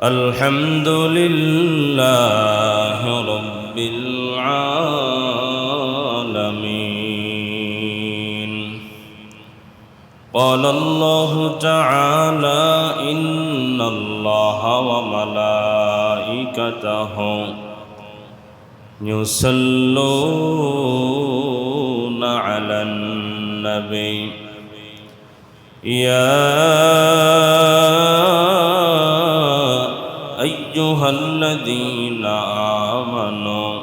الحمد لله رب العالمين. قال الله تعالى إن الله وملائكته يصلون على النبي يا أيها الذين آمنوا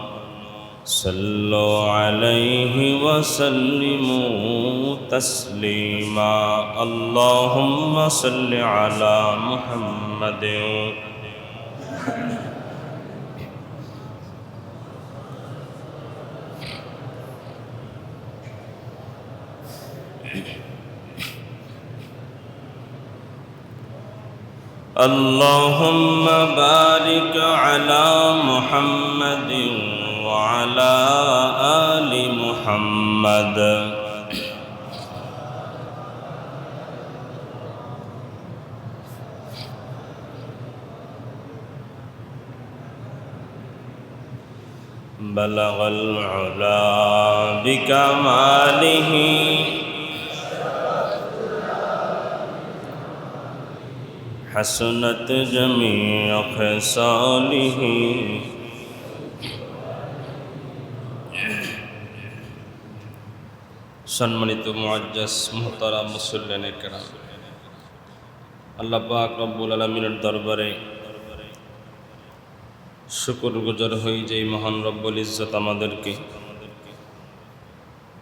صلوا عليه وسلموا تسليما. اللهم صل على محمد اللهم بارك على محمد وعلى آل محمد. بلغ العلا بكماله حسنت جميع خصاله. সম্মানিত মুআজ্জাজ মুহতারাম মুসল্লিয়ানে কেরাম, আল্লাহ পাক রব্বুল আলামিনের দরবারে শুকরগুজার হই যে মহান রব্বুল ইজ্জত আমাদেরকে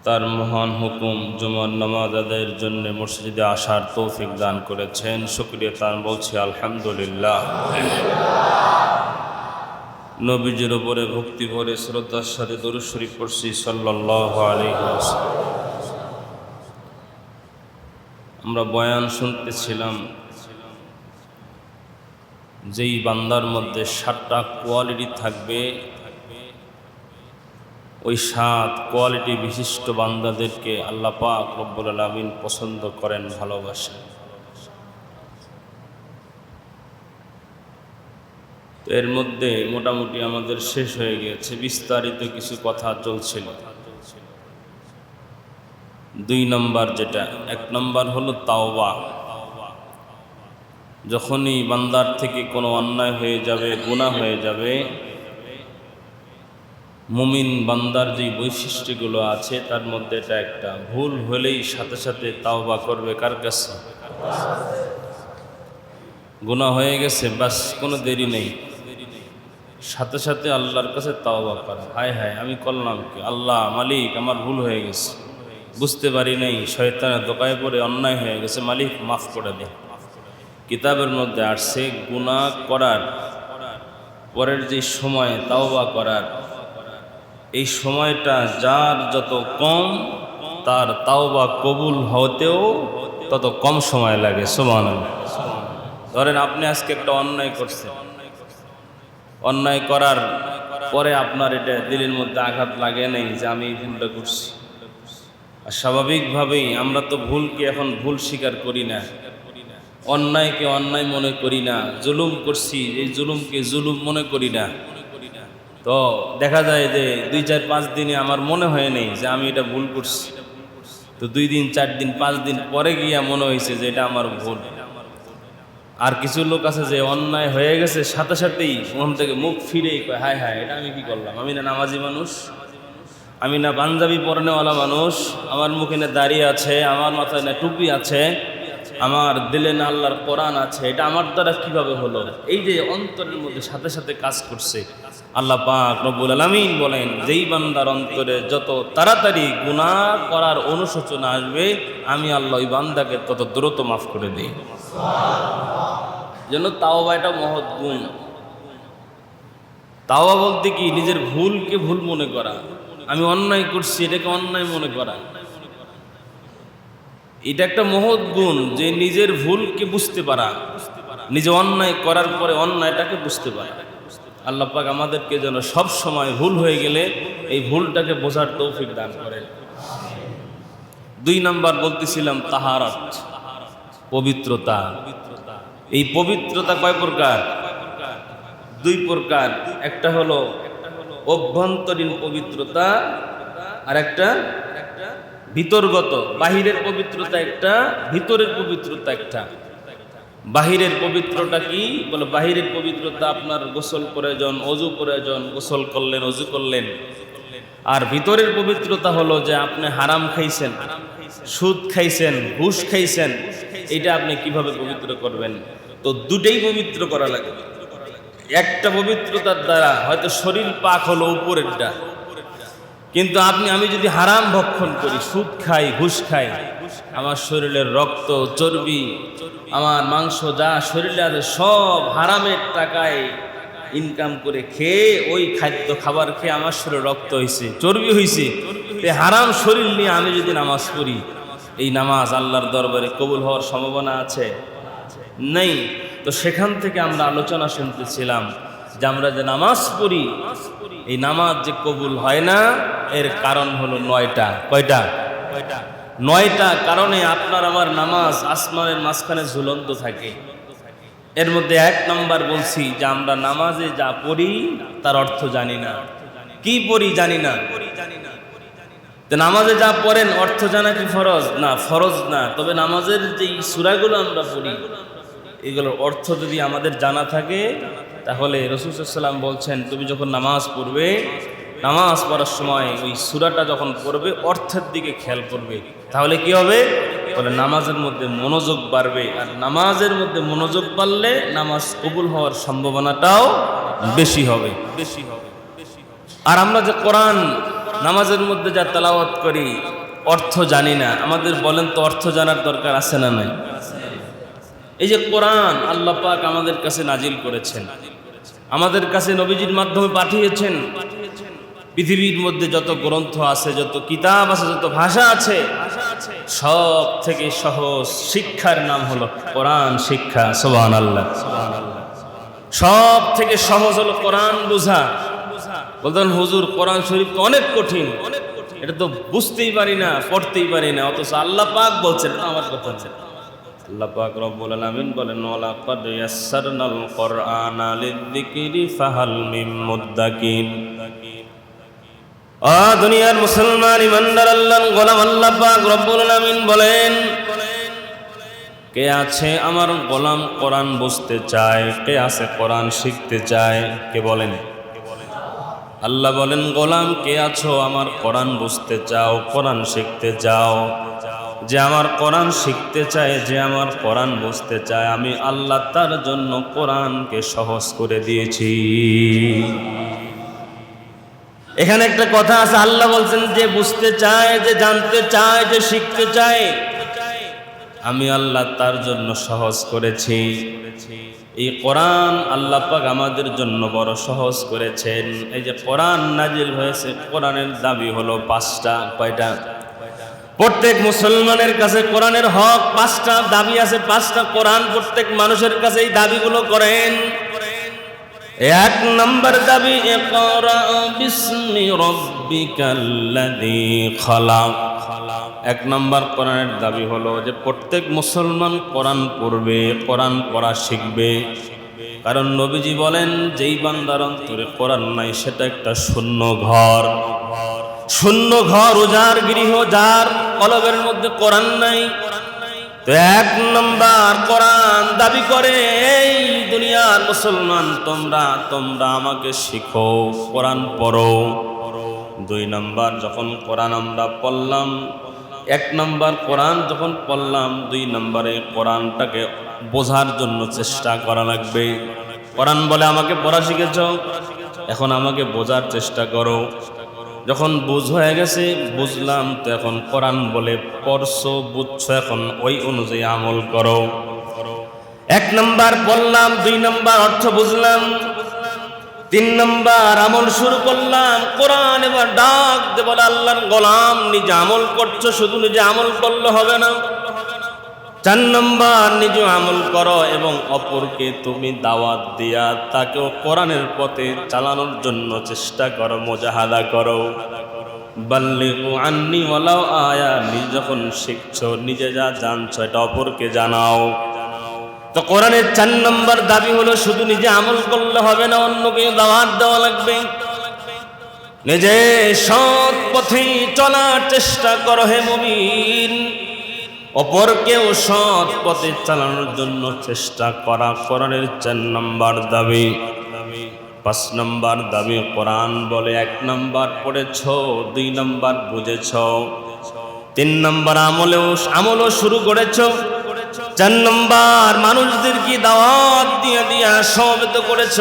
তার মহান হুকুম জুমার নামাজ আদায়ের জন্য মসজিদে আসার তৌফিক দান করেছেন। শুকরিয়া তার বলছি আলহামদুলিল্লাহ। নবীজির উপরে ভক্তি ভরে শ্রদ্ধার সাথে দরুদ শরীফ পড়ছি সাল্লাল্লাহু আলাইহি ওয়াসাল্লাম। আমরা বয়ান শুনতেছিলাম, যেই বান্দার মধ্যে 7টা কোয়ালিটি থাকবে, ওই 7 কোয়ালিটি বিশিষ্ট বান্দাদেরকে আল্লাহ পাক রব্বুল আলামিন পছন্দ করেন, ভালোবাসেন। তো এর মধ্যে মোটামুটি আমাদের শেষ হয়ে গেছে, বিস্তারিত কিছু কথা চলছিল। 2 নম্বর যেটা, 1 নম্বর হলো তাওবা। যখনই বান্দার থেকে কোনো অন্যায় হয়ে যাবে, গুনাহ হয়ে যাবে, মুমিন বান্দার যে বৈশিষ্ট্যগুলো আছে তার মধ্যে এটা একটা, ভুল হলেই সাথে সাথে তাওবা করবে। কার কাছে? গুনাহ হয়ে গেছে, বাস কোনো দেরি নেই, সাথে সাথে আল্লাহর কাছে তাওবা করা। হায় হায় আমি করলাম কি, আল্লাহ মালিক আমার ভুল হয়ে গেছে, বুঝতে পারি নাই, শয়তানের দোকায় পড়ে অন্যায় হয়ে গেছে, মালিক মাফ করে দে। কিতাবের মধ্যে আসছে গুনাহ করার পরের যে সময় তাওবা করার, এই সময়টা যার যত কম, তার তাওবা কবুল হতেও তত কম সময় লাগে। সুবহানাল্লাহ। ধরেন আপনি আজকে একটা অন্যায় করছেন, অন্যায় করার পরে আপনার এটা দিলের মধ্যে আঘাত লাগে নাই যে আমি এই ভুলটা করছি। আর স্বাভাবিকভাবেই আমরা তো ভুলকে এখন ভুল স্বীকার করি না, অন্যায়কে অন্যায় মনে করি না, জুলুম করছি এই জুলুমকে জুলুম মনে করি না। তো দেখা যায় যে 2-4-5 দিনে আমার মনে হয় নেই যে আমি এটা ভুল করছি, তো 2 দিন 4 দিন 5 দিন পরে গিয়া মনে হয়েছে যে এটা আমার ভুল। আর কিছু লোক আছে যে অন্যায় হয়ে গেছে সাথে সাথেই ওখান থেকে মুখ ফিরেই কয় হায় হায় এটা আমি কি করলাম, আমি না নামাজি মানুষ, আমি না পাঞ্জাবি পরনেওয়ালা মানুষ, আমার মুখে না দাড়ি আছে, আমার মাথায় না টুপি আছে, আমার দিলে না আল্লাহর কোরআন আছে, এটা আমার দ্বারা কিভাবে হলো? এই যে অন্তরের মধ্যে সাথে সাথে কাজ করছে। আল্লাহ পাক রব্বুল আলামিন বলেন, যেই বান্দার অন্তরে যত তাড়াতাড়ি গুনাহ করার অনুশোচনা আসবে, আমি আল্লাহ ওই বান্দাকে তত দ্রুত মাফ করে দিই। যেন তাওবা এটা মহৎ গুণ। তাওবা বলতে কি, নিজের ভুলকে ভুল মনে করা, আমি অন্যায় করছি এটাকে অন্যায় মনে করা, এটা একটা মহৎ গুণ। যে নিজের ভুলকে বুঝতে পারা, নিজে অন্যায় করার পরে অন্যায়টাকে বুঝতে পারা। আল্লাহ পাক আমাদেরকে যেন সব সময় ভুল হয়ে গেলে এই ভুলটাকে বোঝার তৌফিক দান করেন। 2 নাম্বার বলতেছিলাম তাহারাত, পবিত্রতা। এই পবিত্রতা কয় প্রকার? দুই প্রকার, একটা হলো অভ্যন্তরীণ পবিত্রতা আর একটা ভিতরগত। বাহিরের পবিত্রতা একটা, ভিতরের পবিত্রতা একটা। বাহিরের পবিত্রতা কি বলে? বাহিরের পবিত্রতা আপনার গোসল প্রয়োজন, অজু প্রয়োজন, গোসল করলেন, অজু করলেন। আর ভিতরের পবিত্রতা হলো যে আপনি হারাম খাইছেন, সুদ খাইছেন, ঘুষ খাইছেন, এটা আপনি কিভাবে পবিত্র করবেন? তো দুটেই পবিত্র করা লাগে। একটা পবিত্রতার দ্বারা হয়তো শরীর পাক হলো উপরেরটা, কিন্তু আমি যদি হারাম ভক্ষণ করি, সুদ খাই, ঘুষ খাই, আমার শরীরের রক্ত, চর্বি, আমার মাংস যা শরীরে আছে সব হারামের টাকায় ইনকাম করে খেয়ে, ওই খাদ্য খাবার খেয়ে আমার শরীরে রক্ত হয়েছে, চর্বি হয়েছে। হারাম শরীর নিয়ে আমি যদি নামাজ পড়ি, এই নামাজ আল্লাহর দরবারে কবুল হওয়ার সম্ভাবনা আছে? নেই। তো সেখান থেকে আমরা আলোচনা শুনতেছিলাম যে আমরা যে নামাজ পড়ি, এই নামাজ যে কবুল হয় না, এর কারণ হলো 9টা। কয়টা? 9টা কারণে আপনার আমার নামাজ আসমানের মাঝখানে ঝুলন্ত থাকে। এর মধ্যে 1 নম্বর বলছি যে আমরা নামাজে যা পড়ি তার অর্থ জানি না। কি পড়ি জানি না। তো নামাজে যা পড়েন অর্থ জানা কি ফরজ? না, ফরজ না। তবে নামাজের যেই সূরাগুলো আমরা পড়ি, এগুলোর অর্থ যদি আমাদের জানা থাকে, তাহলে রাসূল সাল্লাল্লাহু আলাইহি ওয়াসাল্লাম বলছেন, তুমি যখন নামাজ পড়বে, নামাজ পড়ার সময় ওই সূরাটা যখন পড়বে অর্থের দিকে খেয়াল করবে, তাহলে কি হবে? বলে নামাজের মধ্যে মনোযোগ বাড়বে। আর নামাজের মধ্যে মনোযোগ বাড়লে নামাজ কবুল হওয়ার সম্ভাবনাটাও বেশি হবে। আর আমরা যে কোরআন নামাজের মধ্যে যা তেলাওয়াত করি, অর্থ জানি না। আমাদের বলেন তো অর্থ জানার দরকার আছে না নাই? এই যে কোরআন আল্লাহ পাক আমাদের কাছে নাজিল করেছেন, আমাদের কাছে নবীজির মাধ্যমে পাঠিয়েছেন। পৃথিবীর মধ্যে যত গ্রন্থ আছে, যত কিতাব আছে, যত ভাষা আছে, সব থেকে সহজ শিক্ষার নাম হলো কোরআন শিক্ষা। সুবহানাল্লাহ। সব থেকে সহজ হলো কোরআন বোঝা। বলতেন হুজুর কোরআন শরীফ তো অনেক কঠিন, এটা তো বুঝতেই পারি না, পড়তেই পারি না। অথচ আল্লাহ পাক বলছেন, আমার কথা হচ্ছে, আল্লাহ পাক রব্বুল আলামিন বলেন, ওয়ালাকাদ ইয়াসসারনাল কুরআনা লিযিকরি ফাহাল মিন মুদ্দাকির। দুনিয়ার মুসলমান ইমানদার আল্লাহর গোলাম, আল্লাহ পাক রব্বুল আলামিন বলেন, কে আছে আমার গোলাম কোরআন বুঝতে চায়? কে আছে কোরআন শিখতে চায়? কে বলেন? আল্লাহ বলেন, গোলাম কে আছো আমার কোরআন বুঝতে চাও, কোরআন শিখতে চাও? যে আমার কোরআন শিখতে চায়, যে আমার কোরআন বুঝতে চায়, আমি আল্লাহ তার জন্য কোরআনকে সহজ করে দিয়েছি। এখানে একটা কথা আছে, আল্লাহ বলছেন যে বুঝতে চায়, যে জানতে চায়, যে শিখতে চায়, আমি আল্লাহ তার জন্য সহজ করেছি। এই কোরআন আল্লাহ পাক আমাদের জন্য বড় সহজ করেছেন। এই যে কোরআন নাজিল হয়েছে, কোরআনের দাবি হলো 5টা। কয়টা? প্রত্যেক মুসলমানের কাছে কোরআনের হক 5টা, দাবি আছে 5টা। কোরআন প্রত্যেক মানুষের কাছে এই দাবিগুলো করেন। 1 নম্বর দাবি, ইকরা বিসমি রাব্বিকাল্লাযী খালাক। 1 নম্বর কোরআনের দাবি হলো যে প্রত্যেক মুসলমান কোরআন পড়বে, কোরআন পড়া শিখবে। কারণ নবীজি বলেন, যেই বান্দার অন্তরে কোরআন নাই সেটা একটা শূন্য ঘর। শূন্য ঘর, উজাড় গৃহ, যার কলবের মধ্যে কোরআন নাই। তো 1 নম্বর কোরআন দাবি করে, এই দুনিয়ার মুসলমান তোমরা আমাকে শিখো, কোরআন পড়ো। 2 নম্বর যখন কোরআন আমরা পড়লাম, 1 নম্বর কোরআন যখন পড়লাম, 2 নম্বরে কোরআনটাকে বোঝার জন্য চেষ্টা করা লাগবে। কোরআন বলে আমাকে পড়া শিখেছ, এখন আমাকে বোঝার চেষ্টা করো। যখন বুঝ হয়ে গেছে, বুঝলাম, তো এখন কোরআন বলে পড়ছো, বুঝছো, এখন ওই অনুযায়ী আমল করো। 1 নম্বর পড়লাম, 2 নম্বর অর্থ বুঝলাম, 3 নম্বর আমল শুরু করলাম। কোরআন এবার ডাক দে বলে, আল্লাহর গোলাম নিজে আমল করছো, শুধু নিজে আমল করলে হবে না। 4 নম্বর নিজে আমল করো এবং অপরকে তুমি দাওয়াত দিয়া তাকেও কোরআনের পথে চালানোর জন্য চেষ্টা করো, মুজাহাদা করো। বাল্লিগু আন্নি ওয়ালাউ আয়া, নিজে যখন শিখছো, নিজে যা জানছো এটা অপরকে জানাও। তো কোরআনের 4 নম্বর দাবি হলো শুধু নিজে আমল করলে হবে না, অন্যকে দাওয়াত দেওয়া লাগবে। নিজে সৎ পথে চলার চেষ্টা করো হে মুমিন, অপরকেও সৎ পথে চালানোর জন্য চেষ্টা করা কোরআনের 4 নম্বর দাবি। 5 নম্বর দাবি, কোরআন বলে 1 নম্বর পড়েছ, 2 নম্বর বুঝেছ, 3 নম্বর আমলও শুরু করেছ, 4 নম্বর মানুষদেরকে দাওয়াত দিয়ে সমবেত করেছ।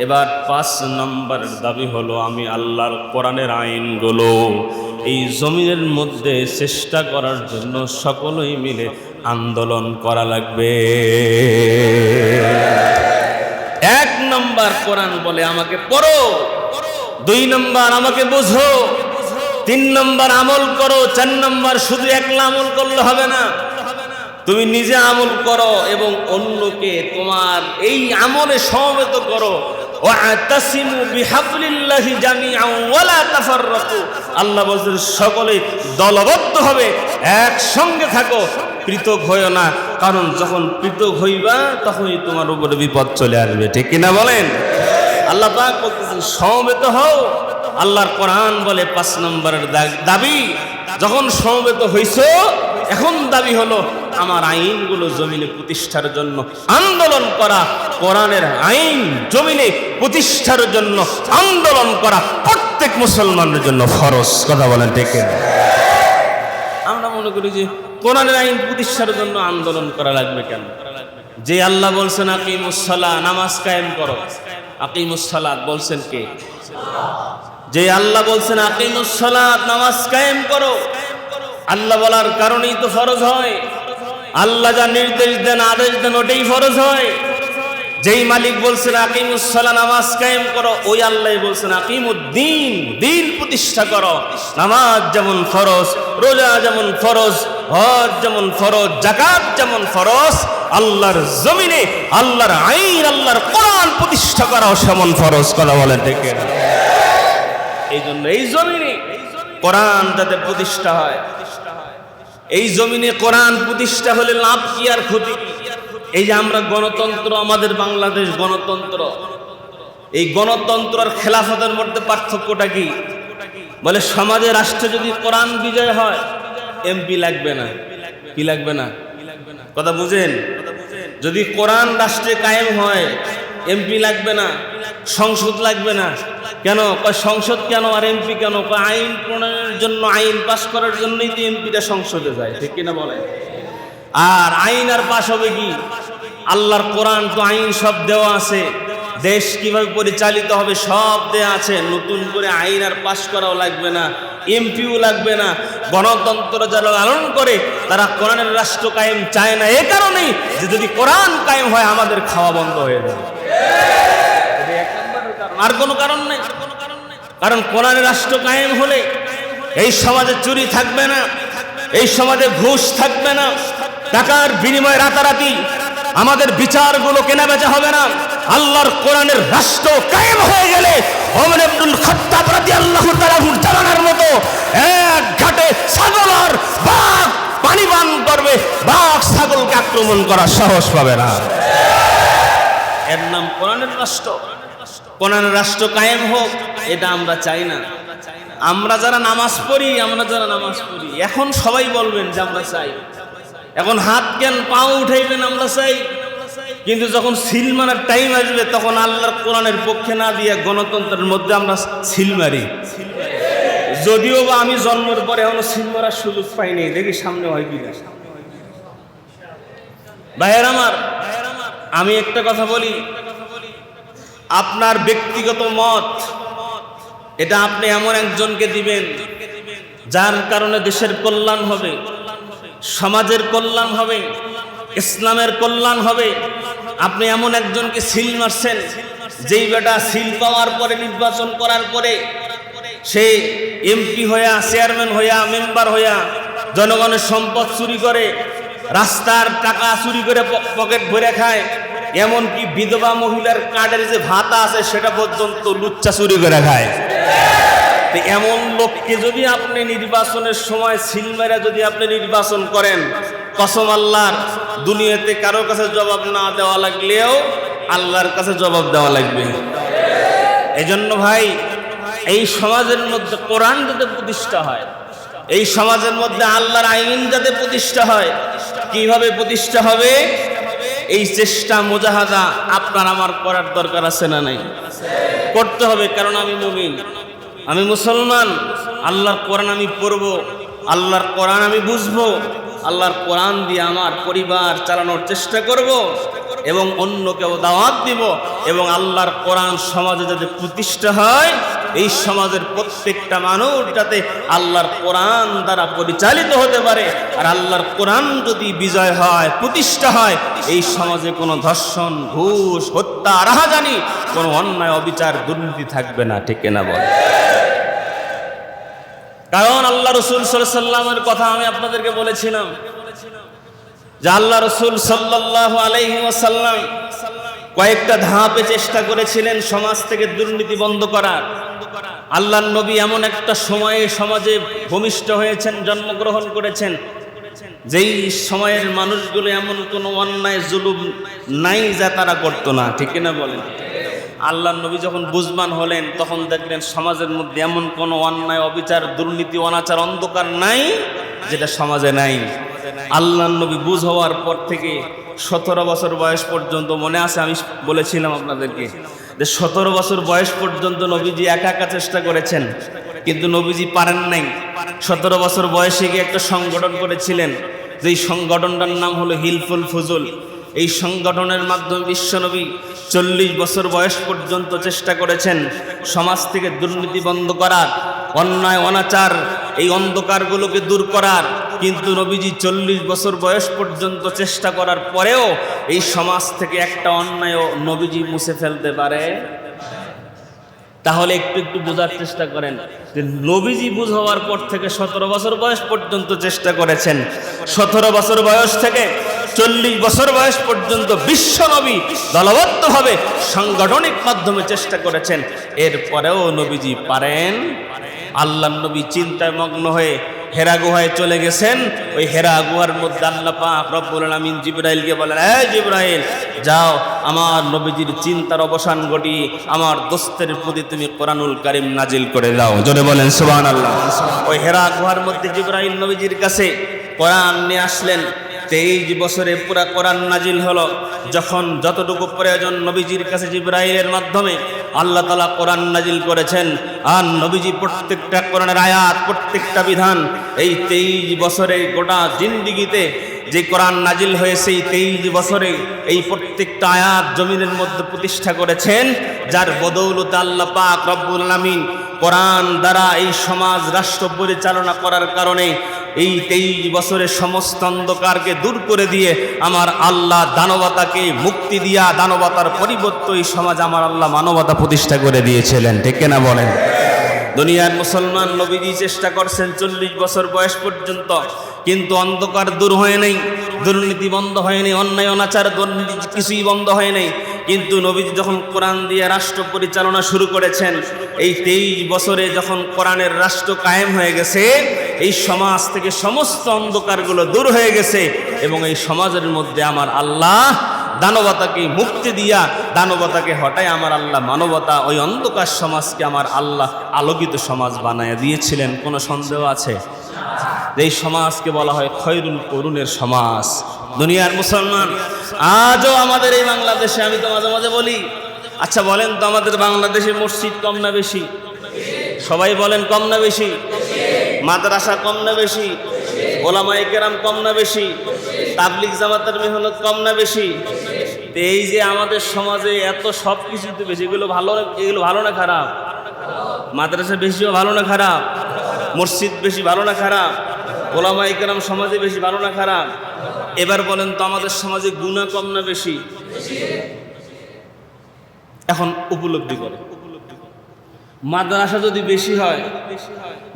এবার 5 নম্বরের দাবি হলো আমি আল্লাহর কোরআনের আইনগুলো এই জমিনের মধ্যে চেষ্টা করার জন্য সকলেই মিলে আন্দোলন করা লাগবে। 1 নম্বর কোরআন বলে আমাকে পড়ো, 2 নম্বর আমাকে বোঝো, 3 নম্বর আমল করো, 4 নম্বর শুধু একলা আমল করলে হবে না, তুমি নিজে আমল করো এবং অন্যকে তোমার এই আমলে সমবেত করো। ওয়াতাসিমু বিহাবলিল্লাহি জামিআন ওয়ালা তাফাররাকু, আল্লাহ বলেন সকলে দলবদ্ধ হবে, একসঙ্গে থাকো, পৃথক হইও না, কারণ যখন পৃথক হইবা তখনই তোমার উপরে বিপদ চলে আসবে। ঠিক কিনা বলেন? আল্লাহ পাক বলতেছেন সমবেত হও। আল্লাহর কোরআন বলে 5 নম্বরের দাবি, যখন সমবেত হইছো এখন দাবি হলো আমার আইনগুলো জমিনে প্রতিষ্ঠার জন্য আন্দোলন করা। কোরআনের আইন জমিনে প্রতিষ্ঠার জন্য আন্দোলন করা প্রত্যেক মুসলমানের জন্য ফরজ। কথা বলেন ঠিক কিনা? আমরা মনে করি যে কোরআনের আইন প্রতিষ্ঠার জন্য আন্দোলন করা লাগবে কেন? যে আল্লাহ বলছেন আকিমুস সালাহ, নামাজ কায়েম করো, আকিমুস সালাত বলছেন কে? যে আল্লাহ বলছেন আকিমুস সালাত, নামাজ কায়েম করো, আল্লাহ বলার কারণেই তো ফরজ হয়। আল্লাহ যা নির্দেশ দেন, আদেশ দেন, ওটাই ফরজ হয়। যেই মালিক বলছেন আকিমুস সালাহ, নামাজ কায়েম করো, ওই আল্লাহ বলছেন আকিমুদ্দিন, দিন প্রতিষ্ঠা করো। নামাজ যেমন ফরজ, রোজা যেমন ফরজ, হজ যেমন ফরজ, যাকাত যেমন ফরজ, আল্লাহর জমিনে আল্লাহর আইন, আল্লাহর কোরআন প্রতিষ্ঠা করাও সেমন ফরজ। কথা বলেন ঠিক কিনা? এই জন্য এই জমিনে কোরআন যাতে প্রতিষ্ঠা হয়, এই জমিনে কোরআন প্রতিষ্ঠা হলে লাভ কি আর ক্ষতি কি? এই যে আমরা গণতন্ত্র, আমাদের বাংলাদেশ গণতন্ত্র, এই গণতন্ত্র আর খেলাফতের মধ্যে পার্থক্যটা কি? বলে সমাজে রাষ্ট্রে যদি কোরআন বিজয় হয় এমপি লাগবে না। কি লাগবে না? কথা বুঝেন? যদি কোরআন রাষ্ট্রে কায়েম হয় এমপি লাগবে না, সংসদ লাগবে না। কেন? সংসদ কেন আর এমপি কেন? আইন প্রণয়নের জন্য, আইন পাশ করার জন্যই তো এমপিটা সংসদে যায়। ঠিক কিনা বলেন? আর আইন আর পাশ হবে কি? আল্লাহর কোরআন তো আইন সব দেওয়া আছে, দেশ কিভাবে পরিচালিত হবে সব দেয়া আছে। নতুন করে আইন আর পাশ করাও লাগবে না, এমপিও লাগবে না। গণতন্ত্র যারা লালন করে তারা কোরআনের রাষ্ট্র কায়েম চায় না, এ কারণেই যে যদি কোরআন কায়েম হয় আমাদের খাওয়া বন্ধ হয়ে যাবে। আর কোনো কারণ নেই। কারণ কোরআনের রাষ্ট্র কায়েম হলে এই সমাজে চুরি থাকবে না, এই সমাজে ঘুষ থাকবে না, টাকার বিনিময়ে রাতারাতি আমাদের বিচারগুলো কেনা বেচা হবে না। আল্লাহর কোরআনের রাষ্ট্র কায়েম হয়ে গেলে ওমর ইবনুল খাত্তাব রাদিয়াল্লাহু তাআলা জামানার মতো এক ঘাটে ছাগল আর বাঘ পানি পান করবে, বাঘ ছাগলকে আক্রমণ করার সাহস পাবে না। এর নাম কোরআনের রাষ্ট্র। কোরআনের রাষ্ট্র কায়েম হোক, এটা আমরা চাই না। আমরা যারা নামাজ পড়ি, এখন সবাই বলবেন যে আমরা চাই। এখন হাত কেন পাও উঠাইবেন আমরা চাই, কিন্তু যখন সিল মারার টাইম আসবে তখন আল্লাহর কোরআনের পক্ষে না দিয়ে গণতন্ত্রের মধ্যে আমরা সিল মারি। যদিও বা আমি জন্মের পরে এখনো সিল মারার সুযোগ পাইনি, দেখি সামনে হয় কিনা। ভাইয়ের আমার, আমি একটা কথা বলি, আপনার ব্যক্তিগত মত এটা আপনি এমন একজনকে দিবেন যার কারণে দেশের কল্যাণ হবে, সমাজের কল্যাণ হবে, ইসলামের কল্যাণ হবে। আপনি এমন একজনকে সিল মারছেন যেই বেটা সিল পাওয়ার পরে, নির্বাচন করার পরে সে এমপি হইয়া, চেয়ারম্যান হইয়া, মেম্বার হইয়া জনগণের সম্পদ চুরি করে, রাস্তার টাকা চুরি করে পকেট ভরে খায়, এমনকি বিধবা মহিলার কার্ডের যে ভাতা আছে সেটা পর্যন্ত লুচ্চা চুরি করে খায়। এমন লোককে যদি আপনি নির্বাচনের সময় সিল মেরে যদি আপনি নির্বাচন করেন, কসম আল্লাহর, দুনিয়াতে কারোর কাছে জবাব না দেওয়া লাগলেও আল্লাহর কাছে জবাব দেওয়া লাগবে। এজন্য ভাই, এই সমাজের মধ্যে কোরআন যাতে প্রতিষ্ঠা হয়, এই সমাজের মধ্যে আল্লাহর আইন যাতে প্রতিষ্ঠা হয়, কিভাবে প্রতিষ্ঠা হবে এই চেষ্টা মুজাহাদা আপনার আমার করার দরকার আছে না নাই? করতে হবে। কারণ আমি মুমিন, আমি মুসলমান, আল্লাহর কোরআন আমি পড়ব, আল্লাহর কোরআন আমি বুঝবো, আল্লাহর কোরআন দিয়ে আমার পরিবার চালানোর চেষ্টা করব এবং অন্যকেও দাওয়াত দিব। এবং আল্লাহর কোরআন সমাজে যাতে প্রতিষ্ঠা হয়, এই সমাজের প্রত্যেকটা মানুষ যাতে আল্লাহর কোরআন দ্বারা পরিচালিত হতে পারে। আর আল্লাহর কোরআন যদি বিজয় হয়, প্রতিষ্ঠা হয়, এই সমাজে কোনো ধর্ষণ, ঘুষ, হত্যা, রাহাজানি, কোনো অন্যায়, অবিচার, দুর্নীতি থাকবে না। ঠিক না বল? কারণ আল্লাহ রসুল সাল্লাল্লাহু আলাইহি ওয়াসাল্লামের কথা আমি আপনাদেরকে বলেছিলাম যে আল্লাহ রসুল সাল্লাল্লাহু আলাইহি ওয়াসাল্লাম কয়েকটা ধাপে চেষ্টা করেছিলেন সমাজ থেকে দুর্নীতি বন্ধ করার। আল্লাহর নবী এমন একটা সময়ে সমাজে ভূমিষ্ঠ হয়েছেন, জন্মগ্রহণ করেছেন, যেই সময়ের মানুষগুলো এমন কোনো অন্যায় জুলুম নাই যা তারা করতো না। ঠিক না বলেন? আল্লাহর নবী যখন বুঝবান হলেন, তখন দেখলেন সমাজের মধ্যে এমন কোনো অন্যায়, অবিচার, দুর্নীতি, অনাচার, অন্ধকার নাই যেটা সমাজে নাই। আল্লাহর নবী বুঝ হওয়ার পর থেকে 17 বছর বয়স পর্যন্ত, মনে আছে আমি বলেছিলাম আপনাদেরকে যে 17 বছর বয়স পর্যন্ত নবীজি একা একা চেষ্টা করেছেন, কিন্তু নবীজি পারেন নাই। 17 বছর বয়সে গিয়ে একটা সংগঠন করেছিলেন, যেই সংগঠনটার নাম হলো হিলফুল ফুজুল। এই সংগঠনের মাধ্যমে বিশ্বনবী 40 বছর বয়স পর্যন্ত চেষ্টা করেছেন সমাজ থেকে দুর্নীতি বন্ধ করার, অন্যায়, অনাচার, এই অন্ধকারগুলোকে দূর করার। কিন্তু নবীজি 40 বছর বয়স পর্যন্ত চেষ্টা করার পরেও এই সমাজ থেকে একটা অন্যায় নবীজি মুছে ফেলতে পারে। তাহলে একটু একটু বোঝার চেষ্টা করেন যে নবীজি বুঝ হওয়ার পর থেকে 17 বছর বয়স পর্যন্ত চেষ্টা করেছেন। 17 বছর বয়স থেকে 40 বছর বয়স পর্যন্ত বিশ্বনবী দলবদ্ধভাবে সাংগঠনিক মাধ্যমে চেষ্টা করেছেন। এরপরেও নবীজি পারেন। আল্লাহর নবী চিন্তায় মগ্ন হয়ে হেরা গুহায় চলে গেছেন। ওই হেরা গুহার মধ্যে আল্লাহ পাক রব্বুল আলামিন জিবরাইলকে বলেন, এই জিবরাইল, যাও আমার নবীজির চিন্তার অবসান ঘটিয়ে আমার দোস্তের প্রতি তুমি কোরআনুল কারীম নাজিল করে দাও। জোরে বলেন সুবহানাল্লাহ। ওই হেরা গুহার মধ্যে জিবরাইল নবীজির কাছে কোরআন নিয়ে আসলেন। 23 বছরে পুরা কোরআন নাজিল হলো। যখন যতটুকু প্রয়োজন নবীজির কাছে জিবরাইলের মাধ্যমে আল্লাহ তাআলা কোরআন নাজিল করেছেন। আর নবীজি প্রত্যেকটা কোরআনের আয়াত, প্রত্যেকটা বিধান এই 23 বছরে গোটা জিন্দিগিতে যে কোরআন নাজিল হয়েছে, এই 23 বছরে এই প্রত্যেকটা আয়াত জমিনের মধ্যে প্রতিষ্ঠা করেছেন, যার বদৌলতে আল্লাহ পাক রব্বুল আলামিন কোরআন দ্বারা এই সমাজ, রাষ্ট্র পরিচালনা করার কারণে এই 23 বছরে সমস্ত অন্ধকারকে দূর করে দিয়ে আমার আল্লাহ দানবতাকে মুক্তি দিয়া, দানবতার পরিবর্তে এই সমাজ আমার আল্লাহ মানবতা প্রতিষ্ঠা করে দিয়েছিলেন। ঠিক না বলেন? দুনিয়ার মুসলমান নবীজি চেষ্টা করছেন 40 বছর বয়স পর্যন্ত, কিন্তু অন্ধকার দূর হয় নাই, দুর্নীতি বন্ধ হয়নি, অন্যায়, অনাচার, দুর্নীতি কিছুই বন্ধ হয় নাই। কিন্তু নবীজি যখন কোরআন দিয়ে রাষ্ট্র পরিচালনা শুরু করেছেন, এই 23 বছরে যখন কোরআনের রাষ্ট্র কায়েম হয়ে গেছে, এই সমাজ থেকে সমস্ত অন্ধকারগুলো দূর হয়ে গেছে এবং এই সমাজের মধ্যে আমার আল্লাহ দানবতাকে মুক্তি দিয়া, দানবতাকে হটায় আমার আল্লাহ মানবতা, ওই অন্ধকার সমাজকে আমার আল্লাহ আলোকিত সমাজ বানায় দিয়েছিলেন। কোনো সন্দেহ আছে? এই সমাজকে বলা হয় খয়রুল কুরুনের সমাজ। দুনিয়ার মুসলমান আজও আমাদের এই বাংলাদেশে, আমি তো মাঝে মাঝে বলি, আচ্ছা বলেন তো আমাদের বাংলাদেশে মসজিদ কম না বেশি? সবাই বলেন কম না বেশি? মাদ্রাসা কম না বেশি? ওলামায়ে কেরাম কম না বেশি? তাবলিগ জামাতের মেহনত কম না বেশি? এই যে আমাদের সমাজে এত সব কিছু তো বেশি, এগুলো ভালো না খারাপ? মাদ্রাসা বেশিও ভালো না খারাপ? মসজিদ বেশি ভালো না খারাপ? ওলামায়ে কেরাম সমাজে বেশি ভালো না খারাপ? এবার বলেন তো আমাদের সমাজে গুনাহ কম না বেশি? এখন উপলব্ধি করে, মাদ্রাসা যদি বেশি হয়,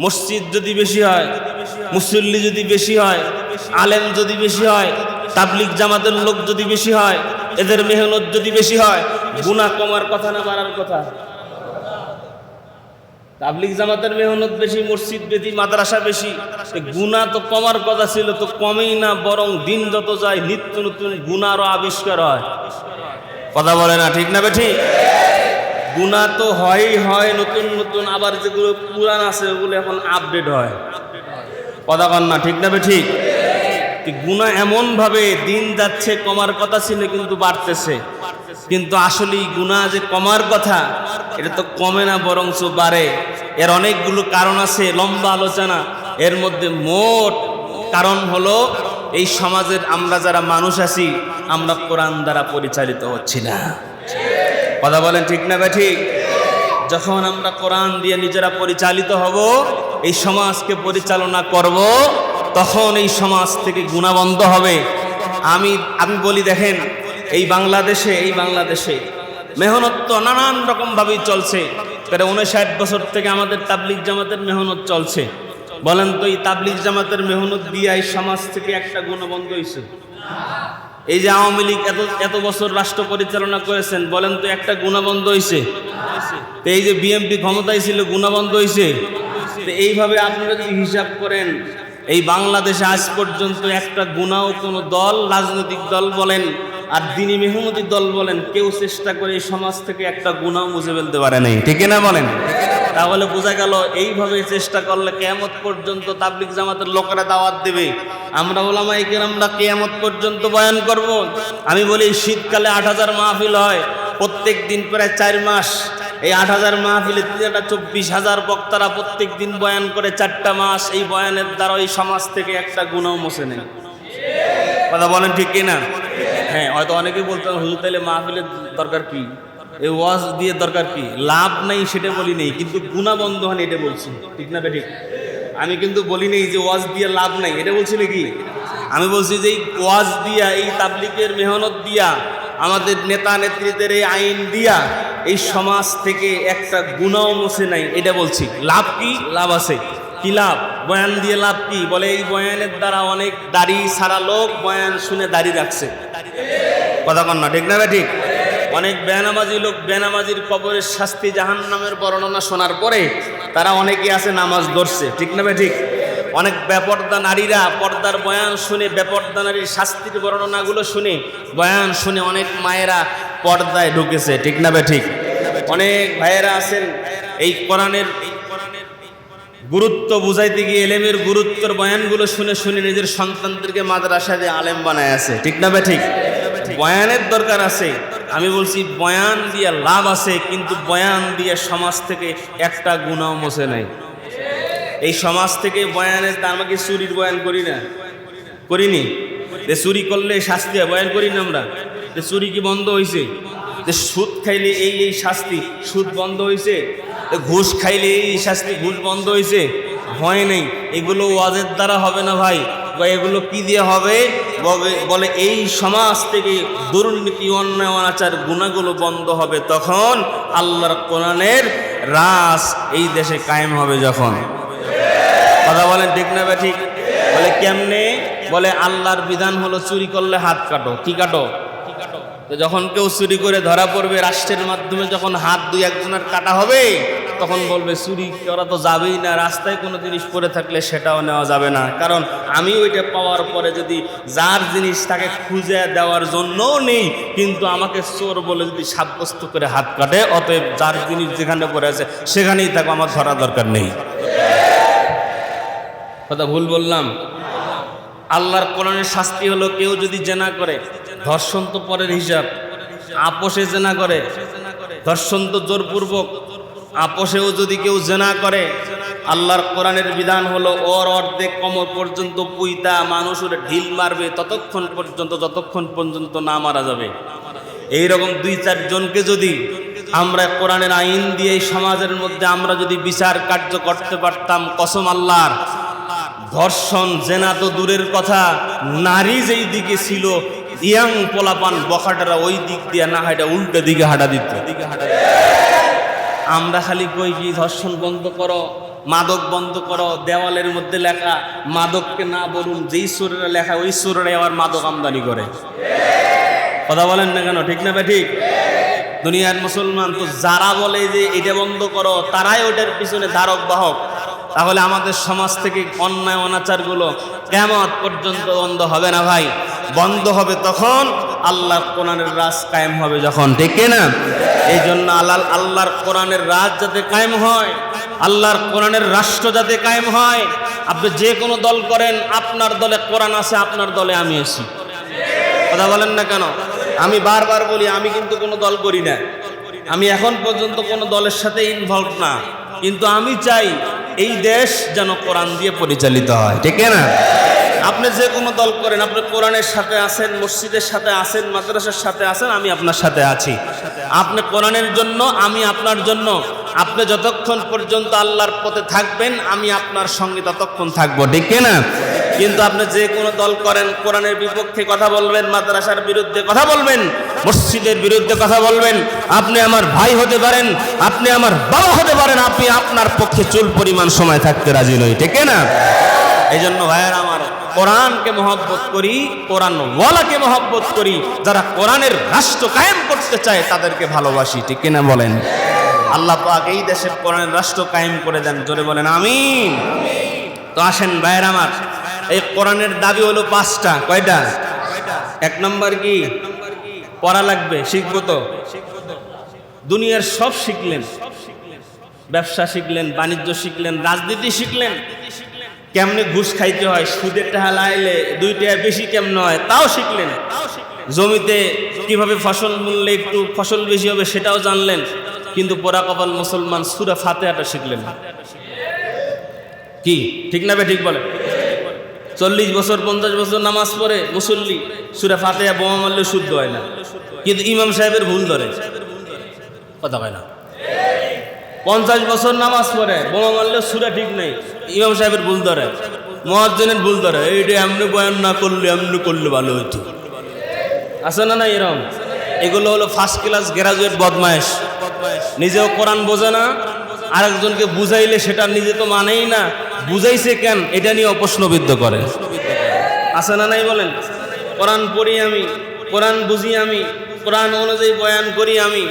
মসজিদ যদি বেশি হয়, মুসল্লি যদি বেশি হয়, আলেম যদি বেশি হয়, তাবলিগ জামাতের লোক যদি বেশি হয়, এদের মেহনত যদি বেশি হয়, গুনাহ কমার কথা না বাড়ার কথা? তাবলিগ জামাতের মেহনত বেশি, মসজিদ বেশি, মাদ্রাসা বেশি, গুনাহ তো কমার কথা ছিল, তো কমেই না, বরং দিন যত যায় নিত্য নতুন গুনাহরও আবিষ্কার হয়। কথা বলে না, ঠিক না বেঠিক? গুনাহ তো হয়ই হয় নতুন নতুন, আবার যেগুলো পুরান আছে ওগুলো এখন আপডেট হয়। কথা কন না, ঠিক না বেঠিক? গুনাহ এমন ভাবে দিন যাচ্ছে, কমার কথা ছিল কিন্তু বাড়তেছে। কিন্তু আসলে গুনাহ যে কমার কথা, এটা তো কমে না, বরঞ্চ বাড়ে। এর অনেকগুলো কারণ আছে, লম্বা আলোচনা। এর মধ্যে মোট কারণ হলো এই সমাজের আমরা যারা মানুষ আছি, আমরা কোরআন দ্বারা পরিচালিত হচ্ছি না। কথা বলেন ঠিক না ঠিক? যখন আমরা কোরআন দিয়ে নিজেরা পরিচালিত হব, এই সমাজকে পরিচালনা করব, তখন এই সমাজ থেকে গুনাহ বন্ধ হবে। আমি বলি, দেখেন এই বাংলাদেশে মেহনত তো নানান রকম ভাবেই চলছে। প্রায় 59 বছর থেকে আমাদের তাবলিগ জামাতের মেহনত চলছে। বলেন তো, এই তাবলিগ জামাতের মেহনত দিয়ে এই সমাজ থেকে একটা গুনাহ বন্ধ হয়েছে? এই যে আওয়ামী লীগ এত বছর রাষ্ট্র পরিচালনা করেছেন, বলেন তো একটা গুনাহ বন্ধ হয়েছে? তো এই যে বিএনপি ক্ষমতায় ছিল, গুনাহ বন্ধ হয়েছে? তো এইভাবে আপনারা যদি হিসাব করেন, এই বাংলাদেশে আজ পর্যন্ত একটা গুনাহ কোনো দল, রাজনৈতিক দল বলেন আর দ্বীনি মেহনতি দল বলেন, কেউ চেষ্টা করে এই সমাজ থেকে একটা গুনাহ মুছে ফেলতে পারে নাই। ঠিক না বলেন? তাহলে বোঝা গেল, এইভাবে চেষ্টা করলে কিয়ামত পর্যন্ত তাবলিগ জামাতের লোকেরা দাওয়াত দেবে। আমরা উলামায়ে কেরামরা কিয়ামত পর্যন্ত বয়ান করব। আমি বলি, শীতকালে 8000 মাহফিল হয়, প্রত্যেক দিন প্রায় 4 মাস। এই 8000 মাহফিলে 24,000 বক্তারা প্রত্যেক দিন বয়ান করে 4টা মাস। এই বয়ানের দ্বারা এই সমাজ থেকে একটা গুনাহ মুছে নেই। কথা বলেন ঠিক কিনা? হ্যাঁ, হয়তো অনেকেই বলতেন, হুজুর তাইলে মাহফিলের দরকার কি, এই ওয়াজ দিয়ে দরকার কি? লাভ নাই সেটা বলি নেই, কিন্তু গুনাহ বন্ধ হয় এটা বলছি। ঠিক না ঠিক? আমি কিন্তু বলি নেই যে ওয়াজ দিয়ে লাভ নাই, এটা বলছি নাকি? আমি বলছি যে এই ওয়াজ দিয়া, এই তাবলিগের মেহনত দিয়া, আমাদের নেতা নেত্রীদের এই আইন দিয়া এই সমাজ থেকে একটা গুনাহ মুছে নাই, এটা বলছি। লাভ কি? লাভ আছে। কি লাভ? বয়ান দিয়ে লাভ কি? বলে এই বয়ানের দ্বারা অনেক দাড়ি ছাড়া লোক বয়ান শুনে দাড়ি রাখছে। কথা কন না, ঠিক না ঠিক? অনেক বেনামাজি লোক বেনামাজির কবরের শাস্তি, জাহান্নামের বর্ণনা শোনার পরে তারা অনেকে আছে নামাজ ধরছে। ঠিক না ঠিক? অনেক বেপর্দা নারীরা পর্দার বয়ান শুনে, বেপর্দা নারীর শাস্তির বর্ণনাগুলো শুনে, বয়ান শুনে অনেক মায়েরা পর্দায় ঢুকেছে। ঠিক না ঠিক? অনেক ভাইয়েরা আছেন এই কোরআনের গুরুত্ব বুঝাইতে গিয়ে, এলেমের গুরুত্বের বয়ানগুলো শুনে শুনে নিজের সন্তানদেরকে মাদ্রাসায় দিয়ে আলেম বানায় আছে। ঠিক না ঠিক? বয়ানের দরকার আছে। আমি বলছি, বয়ান দিয়ে লাভ আছে, কিন্তু বয়ান দিয়ে সমাজ থেকে একটা গুনাহ মুছে নাই। এই সমাজ থেকে বয়ানের, আমাকে চুরির বয়ান করি না, করিনি? যে চুরি করলে শাস্তি হয়, বয়ান করি না আমরা? যে চুরি কি বন্ধ হয়েছে? যে সুদ খাইলে এই শাস্তি, সুদ বন্ধ হয়েছে? ঘুষ খাইলে এই শাস্তি, ঘুষ বন্ধ হয়েছে? হয় নাই। এগুলো ওয়াজের দ্বারা হবে না ভাই। বা এগুলো কি দিয়ে হবে? বলে এই সমাজ থেকে দুর্নীতি, অন্যায়, অনাচার, গুনাহগুলো বন্ধ হবে তখন আল্লাহর কোরআনের রাজ এই দেশে কায়েম হবে যখন। কথা বলেন ঠিক না ঠিক? বলে কেমনে? বলে আল্লাহর বিধান হলো চুরি করলে হাত কাটো। কি কাটো? তো যখন কেউ চুরি করে ধরা পড়বে, রাষ্ট্রের মাধ্যমে যখন হাত 2-1 কাটা হবে, তখন বলবে চুরি করা তো যাবেই না, রাস্তায় কোনো জিনিস পড়ে থাকলে সেটাও নেওয়া যাবে না, কারণ আমি ওইটা পাওয়ার পরে যদি যার জিনিস তাকে খুঁজে দেওয়ার জন্যও নেই, কিন্তু আমাকে চোর বলে যদি সাব্যস্ত করে হাত কাটে, অতএব যার জিনিস যেখানে পড়ে আছে সেখানেই তাকে আমার ধরা দরকার নেই। কথা ভুল বললাম? আল্লাহর কোরআনের শাস্তি হলো, কেউ যদি জেনা করে, ধর্ষণ তো পরের হিসাব, আপোষে জেনা করে, ধর্ষণ তো জোরপূর্বক, আপোষেও যদি কেউ জেনা করে, আল্লাহর কোরআনের বিধান হলো ওর অর্ধেক কোমর পর্যন্ত পুইতা মানুষ ওরে ঢিল মারবে ততক্ষণ পর্যন্ত, যতক্ষণ পর্যন্ত না মারা যাবে। এইরকম 2-4 জনকে যদি আমরা কোরআনের আইন দিয়ে এই সমাজের মধ্যে আমরা যদি বিচার কার্য করতে পারতাম, কসম আল্লাহর, ধর্ষণ জেনা তো দূরের কথা, নারী যেই দিকে ছিল, ইয়াং পোলাপান বখাটারা ওই দিক দিয়ে না হাঁটা উল্টো দিকে হাঁটা দিত। আমরা খালি কই কি ধর্ষণ বন্ধ করো, মাদক বন্ধ করো, দেওয়ালের মধ্যে লেখা মাদককে না বলুন, যেই সুরেরা লেখা ওই সুরেরাই আবার মাদক আমদানি করে। কথা বলেন না কেন? ঠিক না ঠিক? দুনিয়ার মুসলমান তো যারা বলে যে এটা বন্ধ করো তারাই ওটার পিছনে ধারক বাহক। তাহলে আমাদের সমাজ থেকে অন্যায় অনাচারগুলো কিয়ামত পর্যন্ত বন্ধ হবে না ভাই। বন্ধ হবে তখন আল্লাহর কোরআনের রাজ কায়েম হবে যখন, ঠিক না? এই জন্য আল্লাহর কোরআনের রাজ যাতে কায়েম হয়, আল্লাহর কোরআনের রাষ্ট্র যাতে কায়েম হয়, আপনি যে কোনো দল করেন, আপনার দলে কোরআন আছে, আপনার দলে আমি আছি। কথা বলেন না কেন? আমি বারবার বলি আমি কিন্তু কোনো দল করি না, আমি এখন পর্যন্ত কোনো দলের সাথে ইনভলভ না, কিন্তু আমি চাই এই দেশ যেন কোরআন দিয়ে পরিচালিত হয়, ঠিক না? আপনি যে কোনো দল করেন, আপনি কোরআনের সাথে আছেন, মসজিদের সাথে আছেন, মাদ্রাসার সাথে আছেন, আমি আপনার সাথে আছি। আপনি কোরআনের জন্য, আমি আপনার জন্য। আপনি যতক্ষণ পর্যন্ত আল্লাহর পথে থাকবেন আমি আপনার সঙ্গে ততক্ষণ থাকবো, ঠিক না? কিন্তু আপনি যে কোনো দল করেন, কোরআনের বিপক্ষে কথা বলবেন, মাদ্রাসার বিরুদ্ধে কথা বলবেন, মসজিদের বিরুদ্ধে কথা বলবেন। আপনি আমার ভাই হতে পারেন, আপনি আমার বাবা হতে পারেন, আপনি আপনার পক্ষে চুল পরিমাণ সময় থাকতে রাজি নই, ঠিক না? এই জন্য ভাইয়ের আমার, কোরআনকে মহব্বত করি, কোরআন ওয়ালাকে মহব্বত করি। যারা কোরআনের রাষ্ট্র কায়েম করতে চায় তাদেরকে ভালোবাসি, ঠিক কিনা বলেন? আল্লাহ পাক এই দেশের কোরআনের রাষ্ট্র কায়েম করে দেন, জোরে বলেন আমিন। তো আসেন ভাইয়ের আমার, এই কোরআনের দাবি হলো 5টা। কয়টা? 1 নম্বর কি? পড়া লাগবে, শিখবো তো। দুনিয়ার সব শিখলেন, ব্যবসা শিখলেন, বাণিজ্য শিখলেন, রাজনীতি শিখলেন, কেমনে ঘুষ খাইতে হয়, সুদের টাকা লাইলে 2 টাকা বেশি কেমন হয় তাও শিখলেন, জমিতে কিভাবে ফসল মূল্যে একটু ফসল বেশি হবে সেটাও জানলেন, কিন্তু পোড়া কপাল মুসলমান সূরা ফাতিহাটা শিখলেন না। কি ঠিক না? ঠিক বলে। 40 বছর 50 বছর নামাজ পড়ে মুসল্লি, সূরা ফাতিহা বোমা মারলে শুদ্ধ হয় না, কিন্তু ইমাম সাহেবের ভুল ধরে। কথা কয় না? 50 বছর নামাজ পড়ে, বোমা মারলে সূরা ঠিক নেই, ইমাম সাহেবের ভুল ধরে, মুয়াজ্জিনের ভুল ধরে। এইটা এমনি বয়ান না করলে এমনি করলে ভালো হইতো। আছে না? না এরকম? এগুলো হলো ফার্স্ট ক্লাস গ্রাজুয়েট বদমায়েশ। নিজেও কোরআন বোঝে না, আরেকজনকে বুঝাইলে সেটা নিজে তো মানেই না, বুঝাইছে কেন এটা নিয়ে প্রশ্নবিদ্ধ করে। আছে না? নাই বলেন? কোরআন পড়ি আমি, কোরআন বুঝি আমি, কোরআন অনুযায়ী বয়ান করি আমি,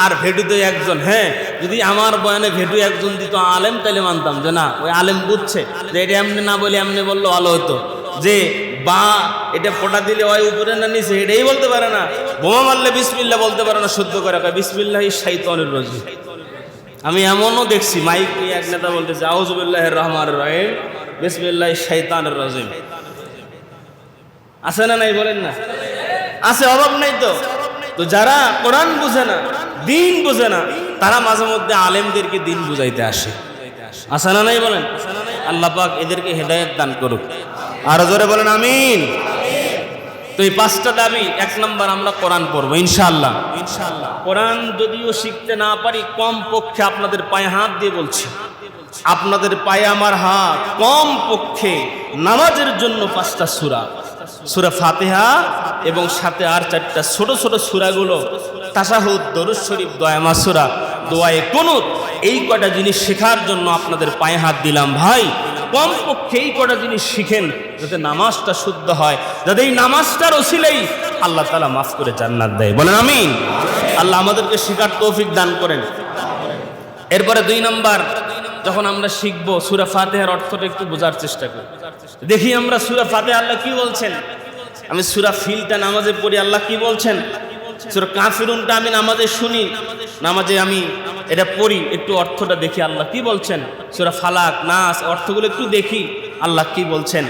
আর ভেটুতে একজন। হ্যাঁ, যদি আমার বয়ানে ভেটু একজন দিত আলেম, তাহলে মানতাম যে না, ওই আলেম বুঝছে যে এটা এমনি না বলে এমনি বললো ভালো হতো। যে বা এটা ফোঁটা দিলে ওই উপরে না নিচে এটাই বলতে পারে না, বোমা মারলে বিসমিল্লাহ বলতে পারে না, শুদ্ধ করে বিসমিল্লাহি শাইতানির রাজিম। আমি এমনও দেখছি মাইক নিয়ে এক নেতা বলতেছে আউযু বিল্লাহির রহমানির রহিম বিসমিল্লাহি শাইতানির রাজিম। আছে না? নাই বলেন না? আছে, অভাব নাই তো। তো যারা কোরআন বুঝে না, দিন বুঝে না, তারা মাঝে মধ্যে আলেমদেরকে দিন বুঝাইতে আসে। আছে না? নাই বলেন? আল্লাহ পাক এদেরকে হেদায়েত দান করুক। আর জোরে বলেন আমিন। তো এই 5টা দাবি, 1 নম্বর আমরা কোরআন পড়বো ইনশাআল্লাহ। কোরআন যদিও শিখতে না পারি, কম পক্ষে আপনাদের পায়ে হাত দিয়ে বলছি, আপনাদের পায়ে আমার হাত, কম পক্ষে নামাজের জন্য 5টা সূরা, সূরা ফাতিহা এবং সাথে আর 4টা ছোট ছোট সূরাগুলো, তাশাহুদ, দরুদ শরীফ, দোয়া মাসুরা, দোয়ায়ে কুনুত, এই কটা জিনিস শেখার জন্য আপনাদের পায়ে হাত দিলাম। ভাই, কম পক্ষে এই কটা জিনিস শিখেন, যাতে নামাজটা শুদ্ধ হয়, যাতে এই নামাজটার ওসিলেই আল্লাহ তাআলা মাফ করে জান্নাত দেয়। বলেন আমিন। আল্লাহ আমাদেরকে শিখার তৌফিক দান করেন। এরপরে 2 নম্বর, যখন আমরা শিখবো সূরা ফাতিহার অর্থটা একটু বোঝার চেষ্টা করি। দেখি আমরা সূরা ফাতিহা আল্লাহ কি বলছেন। আমি সূরা ফিলটা নামাজে পড়ি, আল্লাহ কি বলছেন। সূরা কাফিরুনটা আমি নামাজে শুনি, নামাজে আমি এটা পড়ি, একটু অর্থটা দেখি আল্লাহ কি বলছেন। সূরা ফালাক, নাস, অর্থগুলো একটু দেখি আল্লাহ কি বলছেন।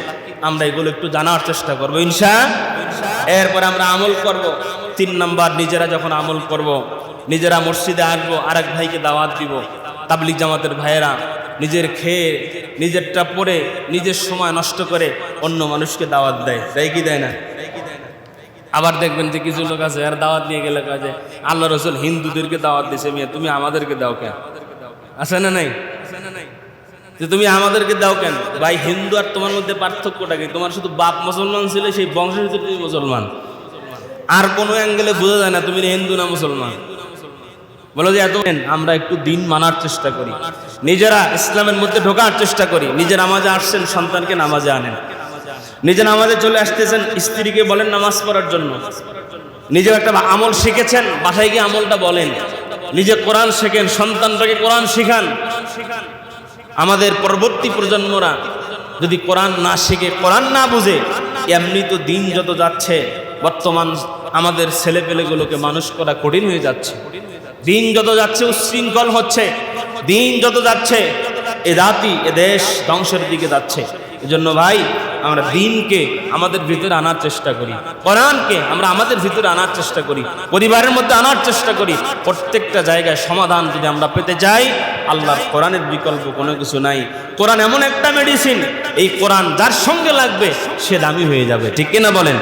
আমরা এগুলো একটু জানার চেষ্টা করবো ইনশাআল্লাহ। এরপরে আমরা আমল করব। 3 নম্বর, নিজেরা যখন আমল করব, নিজেরা মসজিদে আসবো, আরেক ভাইকে দাওয়াত দিব। তাবলিগ জামাতের ভাইয়েরা নিজের খেয়ে, নিজেরটা পড়ে, নিজের সময় নষ্ট করে অন্য মানুষকে দাওয়াত দেয়, তাই কি দেয় না? আবার দেখবেন যে কিছু লোক আছে আর দাওয়াত নিয়ে গেলে কাজে আল্লাহ রসুল হিন্দুদেরকে দাওয়াত দিছে, মিয়া তুমি আমাদেরকে দাও কেন? আছে না? নাই? যে তুমি আমাদেরকে দাও কেন? ভাই, হিন্দু আর তোমার মধ্যে পার্থক্যটা কি? তোমার শুধু বাপ মুসলমান ছিল, সেই বংশের ভিতরে তুমি মুসলমান, আর কোনো অ্যাঙ্গেলে বোঝা যায় না তুমি হিন্দু না মুসলমান। বলো যে এত আমরা একটু দিন মানার চেষ্টা করি, নিজেরা ইসলামের মধ্যে ঢোকার চেষ্টা করি। নিজে নামাজে আসছেন, সন্তানকে নামাজে আনেন। নিজে নামাজে চলে আসতেছেন, স্ত্রীকে বলেন নামাজ পড়ার জন্য। নিজেও একটা আমল শিখেছেন, বাসায় গিয়ে আমলটা বলেন। নিজে কোরআন শেখেন, সন্তানটাকে কোরআন শিখান। আমাদের পরবর্তী প্রজন্মরা যদি কোরআন না শিখে, কোরআন না বুঝে, এমনি তো দিন যত যাচ্ছে, বর্তমান আমাদের ছেলেপেলেগুলোকে মানুষ করা কঠিন হয়ে যাচ্ছে। দিন যত যাচ্ছে উচ্ছৃঙ্খল হচ্ছে, দিন যত যাচ্ছে এ জাতি এ দেশ ধ্বংসের দিকে যাচ্ছে। এজন্য ভাই আমরা দিনকে আমাদের ভিতরে আনার চেষ্টা করি, কোরআনকে আমরা আমাদের ভিতরে আনার চেষ্টা করি, পরিবারের মধ্যে আনার চেষ্টা করি। প্রত্যেকটা জায়গায় সমাধান যদি আমরা পেতে চাই, আল্লাহর কোরআনের বিকল্প কোনো কিছু নাই। কোরআন এমন একটা মেডিসিন, এই কোরআন যার সঙ্গে লাগবে সে দামি হয়ে যাবে, ঠিক কিনা বলেন?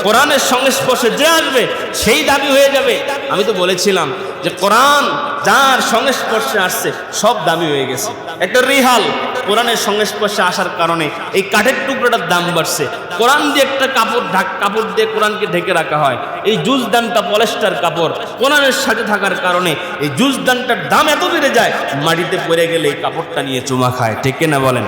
কোরআনের সংস্পর্শে যে আসবে সেই দামি হয়ে যাবে। আমি তো বলেছিলাম যে কোরআন যার সংস্পর্শে আসছে সব দামি হয়ে গেছে। একটা রিহাল কোরআনের সংস্পর্শে আসার কারণে এই কাঠের টুকরোটার দাম বাড়ছে। কোরআন দিয়ে একটা কাপড় দিয়ে কোরআনকে ঢেকে রাখা হয়। এই জুজদানটা পলেস্টার কাপড়, কোরআনের সাথে থাকার কারণে এই জুজদানটার দাম এত বেড়ে যায়, মাটিতে পড়ে গেলে এই কাপড়টা নিয়ে চুমা খায়, ঠিক কিনা বলেন?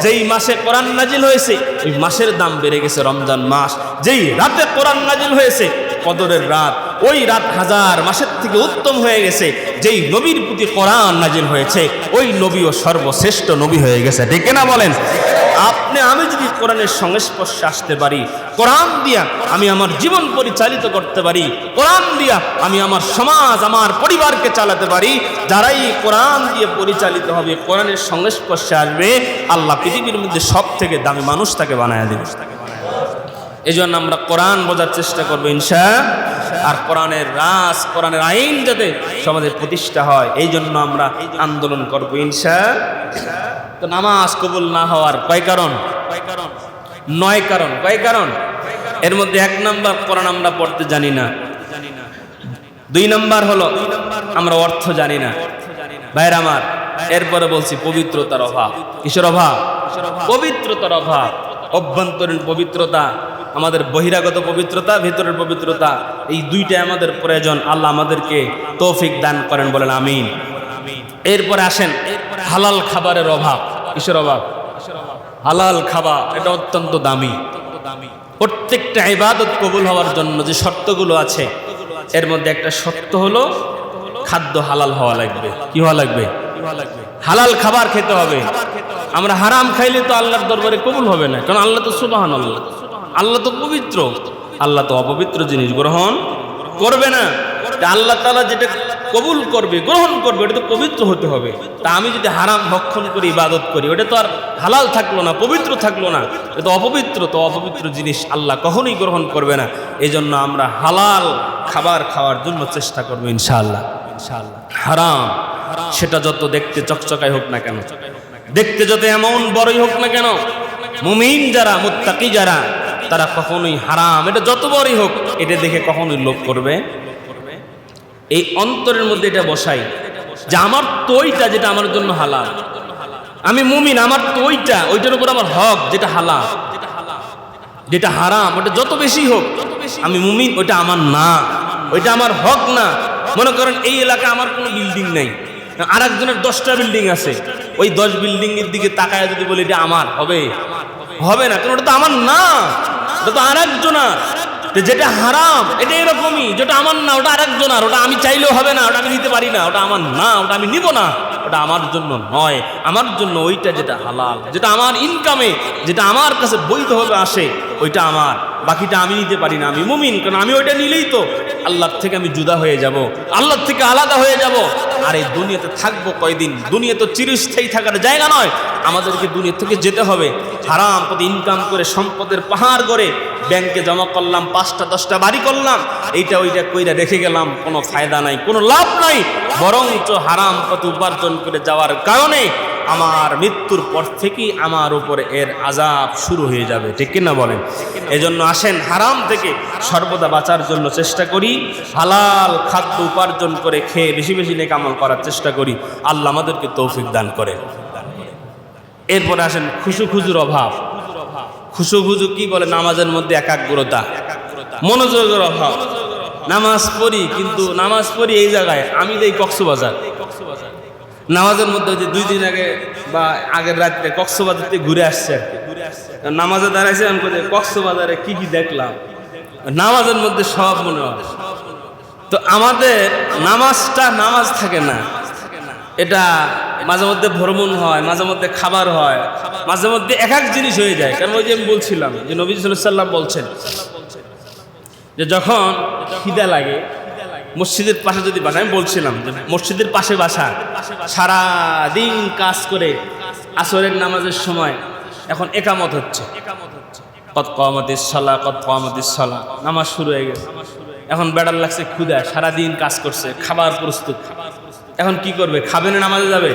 যেই মাসে কোরআন নাজিল হয়েছে ওই মাসের দাম বেড়ে গেছে রমজান মাস। যেই রাতে কোরআন নাজিল হয়েছে কদরের রাত, ওই রাত হাজার মাসের থেকে উত্তম হয়ে গেছে। যেই নবীর প্রতি কোরআন নাজিল হয়েছে ওই নবীও সর্বশ্রেষ্ঠ নবী হয়ে গেছে, ঠিক না বলেন? আপনি আমি যদি কোরআনের সংস্পর্শে আসতে পারি, কোরআন দিয়া আমি আমার জীবন পরিচালিত করতে পারি, কোরআন দিয়া আমি আমার সমাজ আমার পরিবারকে চালাতে পারি, যারাই কোরআন দিয়ে পরিচালিত হবে, কোরআনের সংস্পর্শে আসবে, আল্লাহ পৃথিবীর মধ্যে সব থেকে দামি মানুষ তাকে বানায় দেবে। এই জন্য আমরা কোরআন বোঝার চেষ্টা করবো ইনশাআল্লাহ। আর কোরআনের রাস, কোরআনের আইন যাতে সমাজে প্রতিষ্ঠা হয়, এই জন্য আমরা আন্দোলন করবো ইনশাআল্লাহ। তো নামাজ কবুল না হওয়ার কয় কারণ? 9 কারণ। কয় কারণ? এর মধ্যে 1 নাম্বার কোরআন আমরা পড়তে জানি না, 2 নাম্বার হলো আমরা অর্থ জানি না। ভাইরা আমার, এরপরে বলছি পবিত্রতার অভাব। কিসের অভাব? পবিত্রতার অভাব। অভ্যন্তরীণ পবিত্রতা, আমাদের বহিরাগত পবিত্রতা, ভিতরের পবিত্রতা, এই দুইটাই আমাদের প্রয়োজন। আল্লাহ আমাদেরকে তৌফিক দান করেন, বলেন আমিন। এরপরে আসেন হালাল খাবারের অভাব। কিসের অভাব? হালাল খাবার, এটা অত্যন্ত দামি। প্রত্যেকটা ইবাদত কবুল হওয়ার জন্য যে শর্তগুলো আছে এর মধ্যে একটা শর্ত হলো খাদ্য হালাল হওয়া লাগবে। কি হওয়া লাগবে? হালাল খাবার খেতে হবে। আমরা হারাম খাইলে তো আল্লাহর দরবারে কবুল হবে না, কারণ আল্লাহ তো সুবহানাল্লাহ, আল্লাহ তো পবিত্র, আল্লাহ তো অপবিত্র জিনিস গ্রহণ করবে না। আল্লাহ তাআলা যেটা কবুল করবে, গ্রহণ করবে, ওটা তো পবিত্র হতে হবে। তা আমি যদি হারাম ভক্ষণ করি, ইবাদত করি, ওটা তো আর হালাল থাকলো না, পবিত্র থাকলো না, এটা তো অপবিত্র। তো অপবিত্র জিনিস আল্লাহ কখনোই গ্রহণ করবে না। এই জন্য আমরা হালাল খাবার খাওয়ার জন্য চেষ্টা করবো ইনশাআল্লাহ। হারাম সেটা যত দেখতে চকচকাই হোক না কেন, দেখতে যত এমন বড়ই হোক না কেন, মুমিন যারা, মুত্তাকি যারা, তারা কখনোই হারাম এটা যত বড়ই হোক এটা দেখে কখনোই লোভ করবে। এই অন্তরের মধ্যে এটা বসাই যে আমার তৈটা যেটা আমার জন্য হালাল, আমি মুমিন, আমার তৈটা ওইটার উপর আমার হক, যেটা হালাল, যেটা হারাম ওটা যত বেশি হোক আমি মুমিন, ওইটা আমার না, ওইটা আমার হক না। মনে করেন এই এলাকায় আমার কোনো বিল্ডিং নেই, আর একজনের 10টা বিল্ডিং আছে, ওই 10 বিল্ডিং এর দিকে তাকায় যদি বলি এটা আমার, হবে না, কারণ ওটা তো আমার না, ওটা তো আর একজনের। যেটা হারাম এটা এরকমই, যেটা আমার না ওটা আরেকজনের, ওটা আমি চাইলেও হবে না, ওটা আমি নিতে পারি না, ওটা আমার না, ওটা আমি নিব না, ওটা আমার জন্য নয়। আমার জন্য ওইটা যেটা হালাল, যেটা আমার ইনকামে, যেটা আমার কাছে বৈধভাবে আসে, ওইটা আমার, বাকিটা আমি নিতে পারি না। আমি মুমিন, কারণ আমি ওইটা নিলেই তো আল্লাহর থেকে আমি জুদা হয়ে যাব, আল্লাহর থেকে আলাদা হয়ে যাব। আর এই দুনিয়াতে থাকবো কয়দিন? দুনিয়া তো চিরস্থায়ী থাকার জায়গা নয়, আমাদেরকে দুনিয়া থেকে যেতে হবে। হারাম পথে ইনকাম করে সম্পদের পাহাড় করে ব্যাংকে জমা করলাম, 5টা 10টা বাড়ি করলাম, এইটা ওইটা কইরা রেখে গেলাম, কোনো ফায়দা নাই, কোনো লাভ নাই। বরঞ্চ হারাম পথে উপার্জন করে যাওয়ার কারণে আমার মৃত্যুর পর থেকেই আমার উপরে এর আযাব শুরু হয়ে যাবে, ঠিক কিনা বলেন? এজন্য আসেন হারাম থেকে সর্বদা বাঁচার জন্য চেষ্টা করি, হালাল খাদ্য উপার্জন করে খেয়ে বেশি বেশি নেক আমল করার চেষ্টা করি। আল্লাহ আমাদেরকে তৌফিক দান করে। এরপরে আসেন খুশুখুজুর অভাব। খুশুখুজু কি বলে? নামাজের মধ্যে একাগ্রতা, মনোযোগের অভাব। নামাজ পড়ি, কিন্তু নামাজ পড়ি এই জায়গায়, আমি যাই কক্সবাজার, নামাজের মধ্যে যে 2 দিন আগে বা আগের রাত্রে কক্সবাজার থেকে ঘুরে আসছে আর কি, নামাজে দাঁড়াইছে, আমি কক্সবাজারে কি কি দেখলাম, নামাজের মধ্যে সব মনে হয়। তো আমাদের নামাজটা নামাজ থাকে না, এটা মাঝে মধ্যে ভ্রমণ হয়, মাঝে মধ্যে খাবার হয়, মাঝে মধ্যে এক এক জিনিস হয়ে যায়। কারণ ওই যে আমি বলছিলাম যে নবী সাল্লাল্লাহু আলাইহি ওয়াসাল্লাম বলছেন যে যখন খিদা লাগে মসজিদের পাশে যদি বাসা, আমি বলছিলাম যে মসজিদের পাশে বাসা, সারা দিন কাজ করে আসরের নামাজের সময় এখন একামত হচ্ছে, কত কামাতিস সালাহ, কত কামাতিস সালাহ, নামাজ শুরু হয়ে গেছে। এখন বেড়ার লাগছে ক্ষুধা, সারাদিন কাজ করছে, খাবার প্রস্তুত। এখন কি করবে? খাবে না নামাজে যাবে?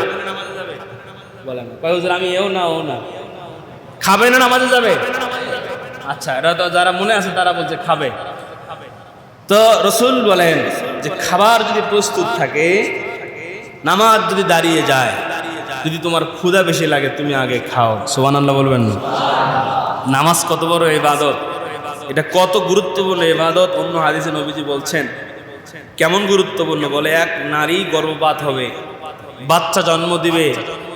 বলেন হুজুর আমি এও না ও না, খাবে না নামাজে যাবে? আচ্ছা, এটা তো যারা মনে আছে তারা বলছে খাবে। তো রাসূল বলেন যে খাবার যদি প্রস্তুত থাকে, নামাজ যদি দাঁড়িয়ে যায়, যদি তোমার ক্ষুধা বেশি লাগে তুমি আগে খাও। সুবহানাল্লাহ বলবেন না? নামাজ কত বড় ইবাদত, এটা কত গুরুত্বপূর্ণ ইবাদত। অন্য হাদিসে নবীজি বলছেন কেমন গুরুত্বপূর্ণ, বলে এক নারী গর্ভপাত হবে, বাচ্চা জন্ম দিবে,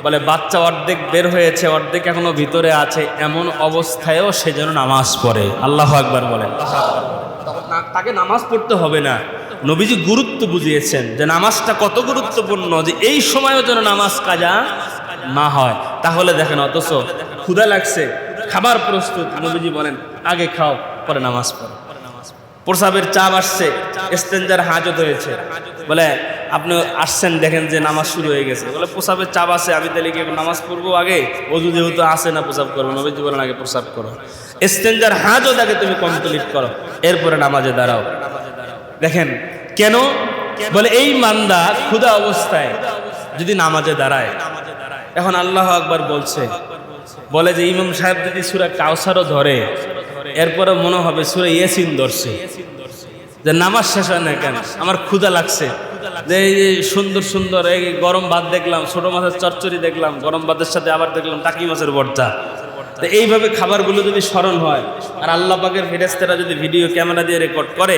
বলে বাচ্চা অর্ধেক বের হয়েছে, অর্ধেক এখনো ভিতরে আছে, এমন অবস্থায়ও সে যেন নামাজ পড়ে। আল্লাহু আকবার বলেন। তাকে নামাজ পড়তে হবে না, নবীজি গুরুত্ব বুঝিয়েছেন যে নামাজটা কত গুরুত্বপূর্ণ, যে এই সময়ও যেন নামাজ কাজা না হয়। তাহলে দেখেন, অথচ ক্ষুধা লাগছে, খাবার প্রস্তুত, নবীজি বলেন আগে খাও পরে নামাজ পড়ো। প্রসাবের চাপ আসছে, ইস্তেঞ্জার হাজত হয়েছে, বলে আপনি আসছেন দেখেন যে নামাজ শুরু হয়ে গেছে, বলে প্রসাবের চাপ আছে, আমি তাহলে কি নামাজ পড়বো আগে? অজু যেহেতু আসে না প্রসাব করবো, নবীজি বলেন আগে প্রসাব করো, ইস্তেঞ্জার হাজত আগে তুমি কমপ্লিট করো, এরপরে নামাজে দাঁড়াও। দেখেন কেন? বলে এই বান্দা ক্ষুধা অবস্থায় যদি নামাজে দাঁড়ায়, এখন আল্লাহু আকবার বলছে, বলে যে ইমাম সাহেব যদি সূরা কাউসারও ধরে, এরপরে মনে হবে সূরা ইয়াসিন ধরছে, যে নামাজ শেষ হয় না কেন, আমার ক্ষুধা লাগছে, যে এই সুন্দর সুন্দর এই গরম ভাত দেখলাম, ছোট মাছের চচ্চড়ি দেখলাম, গরম ভাতের সাথে আবার দেখলাম টাকি মাছের ভর্তা। তো এইভাবে খাবারগুলো যদি স্মরণ হয়, আর আল্লাহ পাকের ফেরেশতারা যদি ভিডিও ক্যামেরা দিয়ে রেকর্ড করে,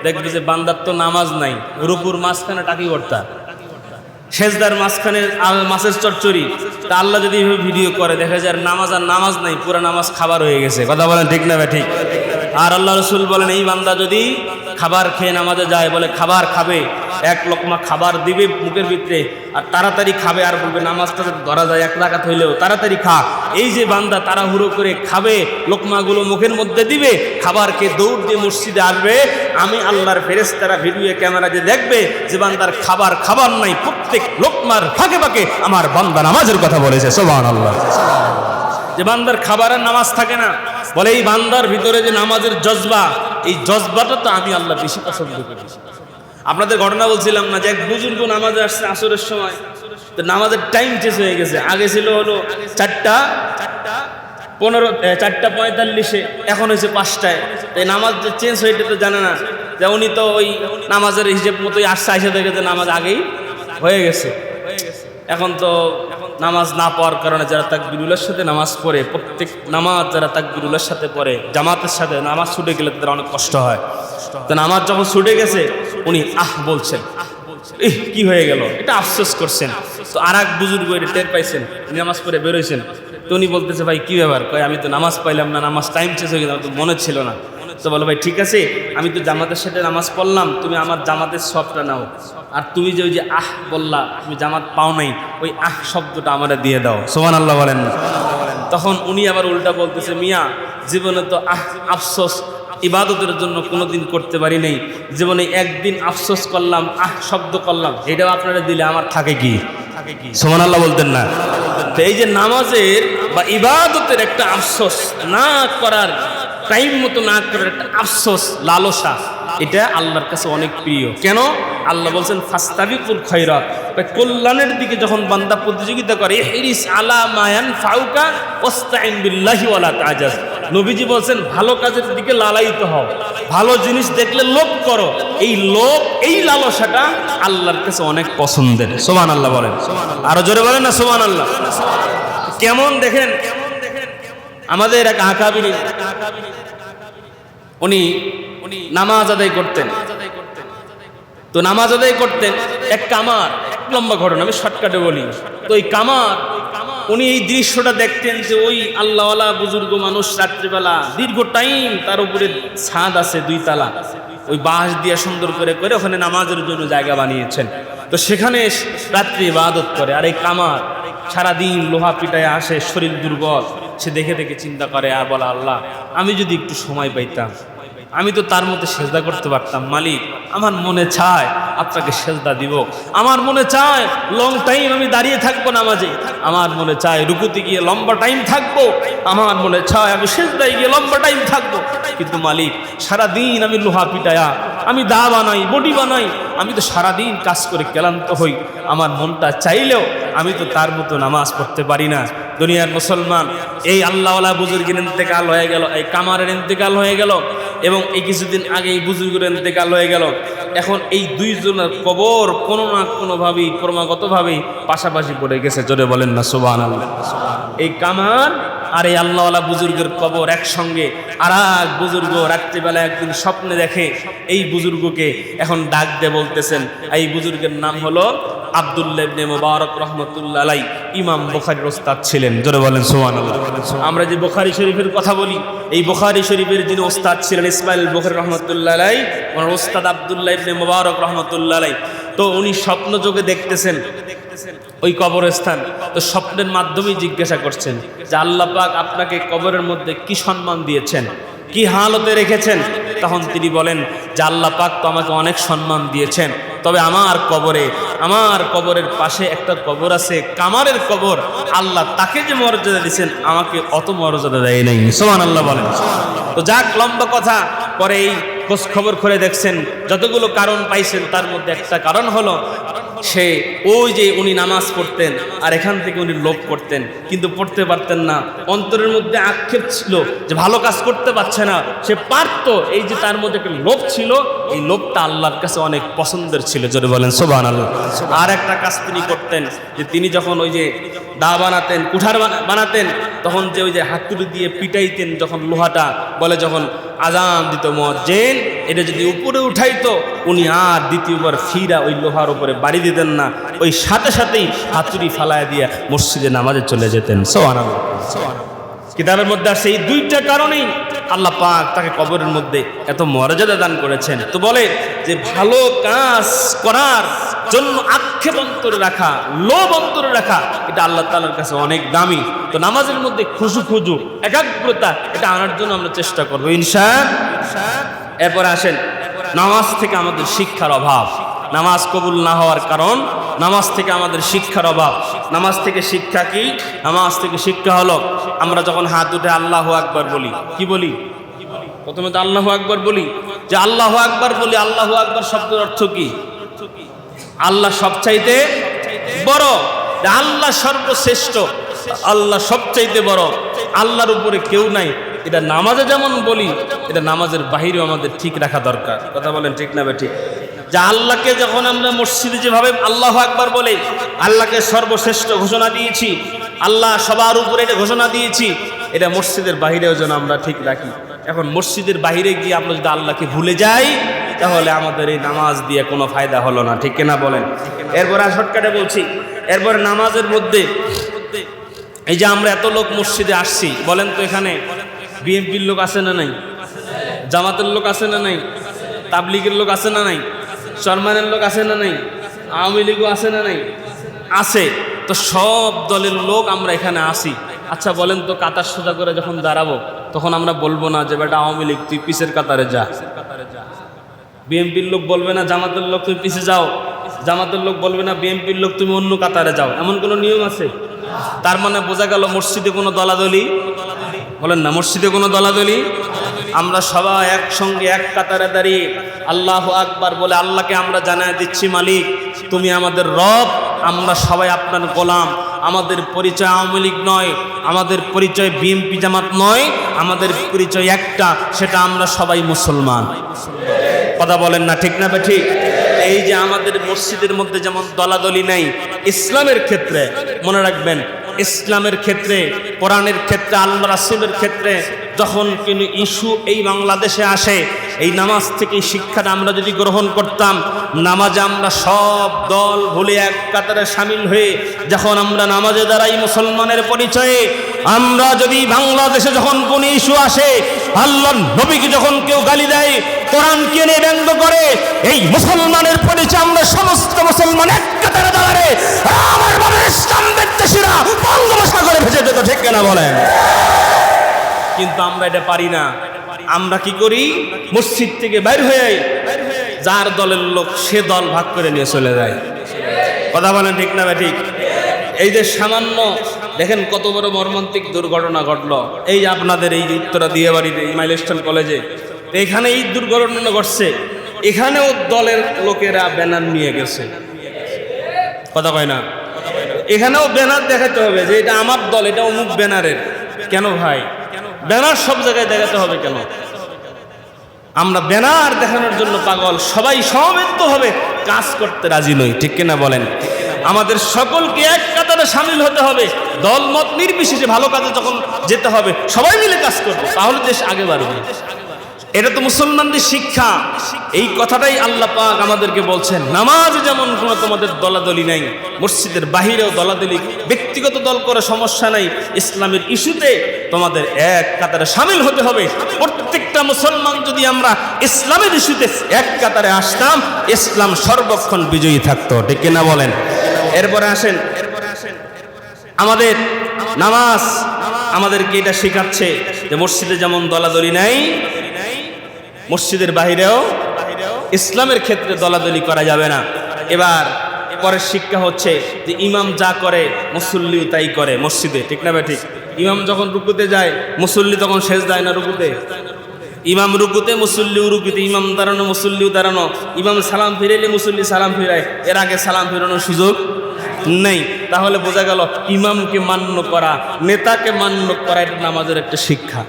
দেখবে যে বান্দার তো নামাজ নাই, রুকুর মাঝখানে টাকি ভর্তা, সেজদার মাঝখানে মাছের চচ্চড়ি, তা আল্লাহ যদি এইভাবে ভিডিও করে, দেখা যায় নামাজ নাই, পুরা নামাজ খাবার হয়ে গেছে। কথা বলেন ঠিক না ঠিক? আর আল্লাহ রাসূল বলেন এই বান্দা যদি খাবার খেয়ে নামাজে যায়, বলে খাবার খাবে, এক লোকমা খাবার দিবে মুখের ভিতরে, আর তাড়াতাড়ি খাবে, আর বলবে নামাজটা ধরা যায় এক রাকাত হইলেও তাড়াতাড়ি খা। এই যে বান্দা তাড়াহুড়ো করে খাবে, লোকমাগুলো মুখের মধ্যে দিবে, খাবার খেয়ে দৌড় দিয়ে মসজিদে আসবে, আমি আল্লাহর ফেরেশতারা ভিডিও ক্যামেরা দিয়ে দেখবে যে বান্দার খাবার নাই, প্রত্যেক লোকমার ফাঁকে ফাঁকে আমার বান্দা নামাজের কথা বলেছে। সুবহানাল্লাহ। যে বান্দার খাবারের নামাজ থাকে না, বলে এই বান্দার ভিতরে যে নামাজের জজবা, এই জজবাটা তো আমি আল্লাহ বেশি পছন্দ করি। আপনাদের ঘটনা বলছিলাম না যে এক বুজুর্গ নামাজে আসছে আসরের সময়, তো নামাজের টাইম চেঞ্জ হয়ে গেছে, আগে ছিল হলো 4:45, এখন হয়েছে 5টায়। এই নামাজ যে চেঞ্জ হয়েছে তো জানে না, যে উনি তো ওই নামাজের হিসেব মতোই আসছে, আইসা দেখে যে নামাজ আগেই হয়ে গেছে। এখন তো নামাজ না পড়ার কারণে যারা তাকবীরুলের সাথে নামাজ পড়ে, প্রত্যেক নামাজ যারা তাকবীরুলের সাথে পড়ে, জামাতের সাথে নামাজ ছুটে গেলে তাদের অনেক কষ্ট হয়। তো নামাজ যখন ছুটে গেছে, উনি বলছেন, কি হয়ে গেল, এটা আফসোস করছেন। তো আর এক বুজুর্গ এটা টের পাইছেন, উনি নামাজ পড়ে বেরোইছেন। তো উনি বলতেছে, ভাই কি ব্যাপার? কয় আমি তো নামাজ পাইলাম না, নামাজ টাইম শেষ হয়ে গেল, তো মনে ছিল না। তো বলো ভাই ঠিক আছে, আমি তো জামাতের সাথে নামাজ পড়লাম, তুমি আমার জামাতের সবটা নাও, আর তুমি যে ওই যে বললা তুমি জামাত পাও নাই, ওই শব্দটা আমারে দিয়ে দাও। সুবহানাল্লাহ বলেন। তখন উনি আবার উল্টা বলতেছে, মিয়া জীবনে তো আফসোস ইবাদতের জন্য কোনোদিন করতে পারি নাই, জীবনে একদিন আফসোস করলাম, শব্দ করলাম, এটাও আপনারা দিলে আমার থাকে কি? সুবহানাল্লাহ বলতেন না? তো এই যে নামাজের বা ইবাদতের একটা আফসোস না করার, টাইম মতো না করার একটা আফসোস, লালসা, এটা আল্লাহর কাছে অনেক প্রিয়। কেন? আল্লাহ বলছেন ফাস্তাবিকুল খায়রাত, কল্যাণের দিকে যখন বান্দা প্রতিযোগিতা করে, ইহরিস আলা মা ইয়ানফাউকা ওয়াস্তাইন বিল্লাহি ওয়ালা তাজাজ। নবীজি বলছেন ভালো কাজের দিকে লালায়িত হও, ভালো জিনিস দেখলে লোভ করো। এই লোভ, এই লালসাটা আল্লাহর কাছে অনেক পছন্দের। সুবহানাল্লাহ বলেন, আরো জোরে বলেন না সুবহানাল্লাহ। কেমন দেখেন, আমাদের এক আকাবির, উনি নামাজ আদায় করতেন। তো নামাজ আদায় করতেন এক কামার, লম্বা ঘটনা আমি শর্টকাটে বলি। তো এই কামার উনি এই দৃশ্যটা দেখতেন যে ওই আল্লাহওয়ালা বুজুর্গ মানুষ রাত্রিবেলা দীর্ঘ টাইম তার উপরে ছাদ আছে 2 তালা, ওই বাঁশ দিয়ে সুন্দর করে করে ওখানে নামাজের জন্য জায়গা বানিয়েছেন। তো সেখানে রাত্রি ইবাদত করে। আর এই কামার সারাদিন লোহা পিটায় আসে, শরীর দুর্বল, সে দেখে দেখে চিন্তা করে আর বলে, আল্লাহ আমি যদি একটু সময় পাইতাম, আমি তো তার মধ্যে সেজদা করতে পারতাম। মালিক আমার মনে চায় আপনাকে সেজদা দিব, আমার মনে চায় লং টাইম আমি দাঁড়িয়ে থাকবো নামাজে, আমার মনে চায় রুকুতে গিয়ে লম্বা টাইম থাকবো, আমার মনে চায় আমি সেজদায় গিয়ে লম্বা টাইম থাকবো। কিন্তু মালিক সারাদিন আমি লোহা পিটায়া, আমি দা বানাই, বডি বানাই, আমি তো সারাদিন কাজ করে ক্লান্ত হই, আমার মনটা চাইলেও আমি তো তার মতো নামাজ পড়তে পারি না। দুনিয়ার মুসলমান, এই আল্লাহওয়ালা বুজুর্গের ইন্তেকাল হয়ে গেল, এই কামারের ইন্তেকাল হয়ে গেল, এবং এই কিছুদিন আগে এই বুজুর্গের ইন্তেকাল হয়ে গেল। এখন এই দুইজনের কবর কোনো না কোনোভাবেই ক্রমাগতভাবেই পাশাপাশি পড়ে গেছে। জোরে বলেন না সুবহানাল্লাহ। এই কামার আর এই আল্লাহওয়ালা বুজুর্গের কবর একসঙ্গে। আর এক বুজুর্গ রাত্রিবেলা একদিন স্বপ্নে দেখে এই বুজুর্গকে এখন ডাক দিয়ে বলতেছেন, এই বুজুর্গের নাম হলো আব্দুল্লাহ ইবনে মুবারক রাহমাতুল্লাহ আলাইহি, ইমাম বুখারীর ওস্তাদ ছিলেন। জোরে বলেন সুবহানাল্লাহ। আমরা যে বুখারী শরীফের কথা বলি, এই বুখারী শরীফের যিনি ওস্তাদ ছিলেন ইসমাইল বুখারী রাহমাতুল্লাহ আলাইহি, ওনার ওস্তাদ আব্দুল্লাহ ইবনে মুবারক রাহমাতুল্লাহ আলাইহি। তো উনি স্বপ্ন যোগে দেখতেছেন ওই কবরস্থান। তো স্বপ্নের মাধ্যমে জিজ্ঞাসা করছেন যে আল্লাহ পাক আপনাকে কবরের মধ্যে কি সম্মান দিয়েছেন, কি হালতে রেখেছেন? তখন তিনি বলেন যে আল্লাহ পাক তো আমাকে অনেক সম্মান দিয়েছেন, তবে আমার কবরের পাশে একটা কবর আছে, কামারের কবর, আল্লাহ তাকে যে মর্যাদা দিয়েছেন আমাকে অত মর্যাদা দেয় নাই। সুবহানাল্লাহ বলেন। তো যাক, লম্বা কথা, পরে এই খোঁজ খবর করে দেখছেন যতগুলো কারণ পাইছেন তার মধ্যে একটা কারণ হলো সে ওই যে উনি নামাজ পড়তেন আর এখান থেকে উনি লোভ করতেন, কিন্তু পড়তে পারতেন না। অন্তরের মধ্যে আক্ষেপ ছিল যে ভালো কাজ করতে পারছে না, সে পারতো, এই যে তার মধ্যে একটা লোভ ছিল, এই লোভটা আল্লাহর কাছে অনেক পছন্দের ছিল। যদি বলেন সুবহানাল্লাহ। আর একটা কাজ তিনি করতেন যে তিনি যখন ওই যে দা বানাতেন, কুঠার বানাতেন, তখন যে ওই যে হাতুড়ি দিয়ে পিটাইতেন যখন লোহাটা, বলে যখন আজান দিত মুয়াজ্জিন, এটা যদি উপরে উঠাইতো উনি আর দ্বিতীয়বার ফিরা ওই লোহার উপরে বাড়ি দিতেন না, ওই সাথে সাথেই হাতুড়ি ফালায় দিয়ে মসজিদে নামাজে চলে যেতেন। সুবহানাল্লাহ। কিতাবের মধ্যে আছে এই 2টা কারণেই আল্লাহ পাক তাকে কবরের মধ্যে এত মর্যাদা দান করেছেন। তো বলে যে ভালো কাজ করার জন্য আক্ষেপ অন্তরে রাখা, লোভ অন্তরে রাখা, এটা আল্লাহ তাআলার কাছে অনেক দামি। তো নামাজের মধ্যে খুশু একাগ্রতা, এটা আনার জন্য আমরা চেষ্টা করবো ইনশাআল্লাহ। এরপর আসেন নামাজ থেকে আমাদের শিক্ষার অভাব। নামাজ কবুল না হওয়ার কারণ নামাজ থেকে আমাদের শিক্ষার অভাব। নামাজ থেকে শিক্ষা কি? নামাজ থেকে শিক্ষা হলো আমরা যখন হাত উঠে আল্লাহু আকবার বলি, কি বলি? প্রথমে তো আল্লাহু আকবার বলি, যে আল্লাহু আকবার বলি। আল্লাহু আকবার শব্দের অর্থ কি? আল্লাহ সবচাইতে বড়, আল্লাহ সর্বশ্রেষ্ঠ, আল্লাহ সবচাইতে বড়, আল্লাহর উপরে কেউ নাই। এটা নামাজে যেমন বলি, এটা নামাজের বাহিরেও আমাদের ঠিক রাখা দরকার। কথা বলেন ঠিক না ঠিক? যে আল্লাহকে যখন আমরা মসজিদে যেভাবে আল্লাহু আকবার বলে আল্লাহকে সর্বশ্রেষ্ঠ ঘোষণা দিয়েছি, আল্লাহ সবার উপরে এটা ঘোষণা দিয়েছি, এটা মসজিদের বাহিরেও যেন আমরা ঠিক রাখি। এখন মসজিদের বাহিরে গিয়ে আমরা যদি আল্লাহকে ভুলে যাই, তাহলে আমাদের এই নামাজ দিয়ে কোনো ফায়দা হলো না, ঠিক কিনা বলেন? এরপর শর্টকাটে বলছি, এরপরে নামাজের মধ্যে এই যে আমরা এত লোক মসজিদে আসছি, বলেন তো এখানে বিএনপির লোক আছে না নাই? জামাতের লোক আছে না নাই? তাবলিগের লোক আছে না নাই? শর্মানের লোক আছে না নাই? আওয়ামী লীগও আছে না নাই? আছে। তো সব দলের লোক আমরা এখানে আসি। আচ্ছা বলেন তো, কাতার সোজা করে যখন দাঁড়াবো তখন আমরা বলবো না যে বেটা আওয়ামী লীগ তুই পিছের কাতারে যা? বিএনপির লোক বলবে না জামাতের লোক তুমি পিছে যাও? জামাতের লোক বলবে না বিএনপির লোক তুমি অন্য কাতারে যাও? এমন কোনো নিয়ম আছে? তার মানে বোঝা গেল মসজিদে কোনো দলাদলি, বলেন না, মসজিদে কোনো দলাদলি। আমরা সবাই একসঙ্গে এক কাতারে দাঁড়িয়ে আল্লাহু আকবার বলে আল্লাহকে আমরা জানায় দিচ্ছি, মালিক তুমি আমাদের রব, আমরা সবাই আপনার গোলাম। আমাদের পরিচয় আওয়ামী লীগ নয়, আমাদের পরিচয় বিএনপি জামাত নয়, আমাদের পরিচয় একটা, সেটা আমরা সবাই মুসলমান। কথা বলেন না ঠিক না ঠিক? এই যে আমাদের মসজিদের মধ্যে যেমন দলাদলি নেই, ইসলামের ক্ষেত্রে মনে রাখবেন, ইসলামের ক্ষেত্রে, কোরআনের ক্ষেত্রে, আল্লাহ রাসূলের ক্ষেত্রে যখন কোনো ইস্যু এই বাংলাদেশে আসে, এই নামাজ থেকে শিক্ষাটা আমরা যদি গ্রহণ করতাম, নামাজে আমরা সব দল ভুলে এক কাতারে সামিল হয়ে যখন আমরা নামাজে দাঁড়াই মুসলমানের পরিচয়ে, আমরা যদি বাংলাদেশে যখন কোন ইস্যু আসে, আল্লাহর নবীকে যখন কেউ গালি দেয়, কোরআনকে নিয়ে ব্যঙ্গ করে, এই মুসলমানের পরিচয় আমরা সমস্ত মুসলমান এক কাতারে দাঁড়ালে আমার বাবার ইসলাম বিদ্বেষীরা বঙ্গোপসাগরে ভেসে যেত, ঠিক কিনা বলেন? কিন্তু আমরা এটা পারি না। আমরা কি করি? মসজিদ থেকে বাইর হয়ে যার দলের লোক সে দল ভাগ করে নিয়ে চলে যায়। কথা বলেন ঠিক না ঠিক? এই যে সামান্য দেখেন কত বড় মর্মান্তিক দুর্ঘটনা ঘটলো, এই যে আপনাদের এই উত্তরা দিয়ে বাড়িতে এই মাইলস্টোন কলেজে, এখানে এই দুর্ঘটনা ঘটছে, এখানেও দলের লোকেরা ব্যানার নিয়ে গেছে। কথা কয় না? এখানেও ব্যানার দেখাতে হবে যে এটা আমার দল, এটা অমুক ব্যানারের। কেন ভাই ব্যানার সব জায়গায় দেখাতে হবে কেন? আমরা ব্যানার দেখানোর জন্য পাগল, সবাই সমবেত হবে কাজ করতে রাজি নই, ঠিক কিনা বলেন? আমাদের সকলকে এক কাতারে সামিল হতে হবে, দল মত নির্বিশেষে ভালো কাজে যখন যেতে হবে সবাই মিলে কাজ করবে, তাহলে দেশ আগে বাড়বে। এটা তো মুসলমানদের শিক্ষা। এই কথাটাই আল্লাহ পাক আমাদেরকে বলছেন, নামাজ যেমন কোনো তোমাদের দলাদলি নাই, মসজিদের বাহিরেও দলাদলি, ব্যক্তিগত দল করে সমস্যা নাই, ইসলামের ইস্যুতে তোমাদের এক কাতারে সামিল হতে হবে। প্রত্যেকটা মুসলমান যদি আমরা ইসলামের ইস্যুতে এক কাতারে আসতাম, ইসলাম সর্বক্ষণ বিজয়ী থাকতো, ঠিক কিনা বলেন? এরপরে আসেন, আমাদের নামাজ আমাদেরকে এটা শেখাচ্ছে যে মসজিদে যেমন দলাদলি নাই, মসজিদের বাহিরেও ইসলামের ক্ষেত্রে দলাদলি করা যাবে না। এবার পরের শিক্ষা হচ্ছে যে ইমাম যা করে মুসল্লিও তাই করে মসজিদে, ঠিক না ভাই? ঠিক। ইমাম যখন রুকুতে যায় মুসল্লি তখন শেষ দেয় না রুকুতে? ইমাম রুকুতে মুসল্লিও রুকুতে, ইমাম দাঁড়ানো মুসল্লিও দাঁড়ানো, ইমাম সালাম ফিরাইলে মুসল্লি সালাম ফিরায়, এর আগে সালাম ফিরানোর সুযোগ নেই। তাহলে বোঝা গেল ইমামকে মান্য করা, নেতাকে মান্য করা এটা নামাজের একটা শিক্ষা।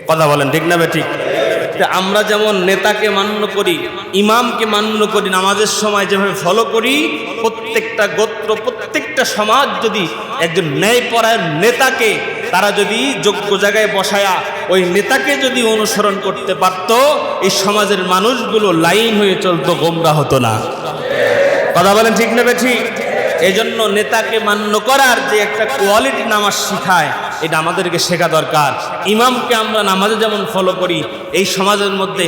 কথা বলেন ঠিক না ভাই? ঠিক। আমরা যেমন নেতাকে মান্য করি, ইমামকে মান্য করি, নামাজের সময় যেভাবে ফলো করি, প্রত্যেকটা গোত্র প্রত্যেকটা সমাজ যদি একজন ন্যায়পরায়ণ নেতাকে তারা যদি যোগ্য জায়গায় বসায়া ওই নেতাকে যদি অনুসরণ করতে পারত, এই সমাজের মানুষগুলো লাইন হয়ে চলতো, গোমরাহ হতো না। কথা বলেন ঠিক না ভাই? ঠিক। এই জন্য নেতাকে মান্য করার যে একটা কোয়ালিটি নামাজ শিখায়, এটা আমাদেরকে শেখা দরকার। ইমামকে আমরা নামাজে যেমন ফলো করি, এই সমাজের মধ্যে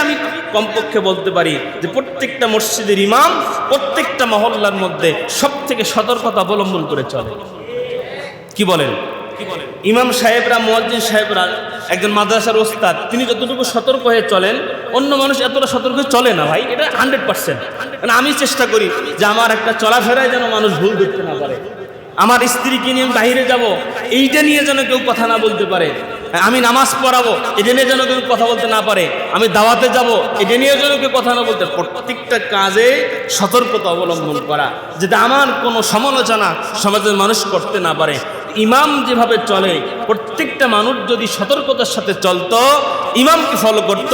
আমি কমপক্ষে বলতে পারি যে প্রত্যেকটা মসজিদের ইমাম প্রত্যেকটা মহল্লার মধ্যে সব থেকে সতর্কতা অবলম্বন করে চলে। কি বলেন? ইমাম সাহেবরা, মুয়াজ্জিন সাহেবরা, একজন মাদ্রাসার ওস্তাদ, তিনি যতটুকু সতর্ক হয়ে চলেন, অন্য মানুষ এতটা সতর্ক হয়ে চলে না ভাই, এটা 100%। মানে আমি চেষ্টা করি যে আমার একটা চলাফেরায় যেন মানুষ ভুল ধরতে না পারে, আমার স্ত্রীকে নিয়ে বাইরে যাব এইটা নিয়ে যেন কেউ কথা না বলতে পারে, আমি নামাজ পড়াবো এটা নিয়ে যেন কেউ কথা বলতে না পারে, আমি দাওয়াতে যাব এটা নিয়ে যেন কেউ কথা না বলতে, প্রত্যেকটা কাজে সতর্কতা অবলম্বন করা, যেটা আমার কোনো সমালোচনা সমাজের মানুষ করতে না পারে। ইমাম যেভাবে চলে, প্রত্যেকটা মানুষ যদি সতর্কতার সাথে চলতো, ইমামকে ফলো করত,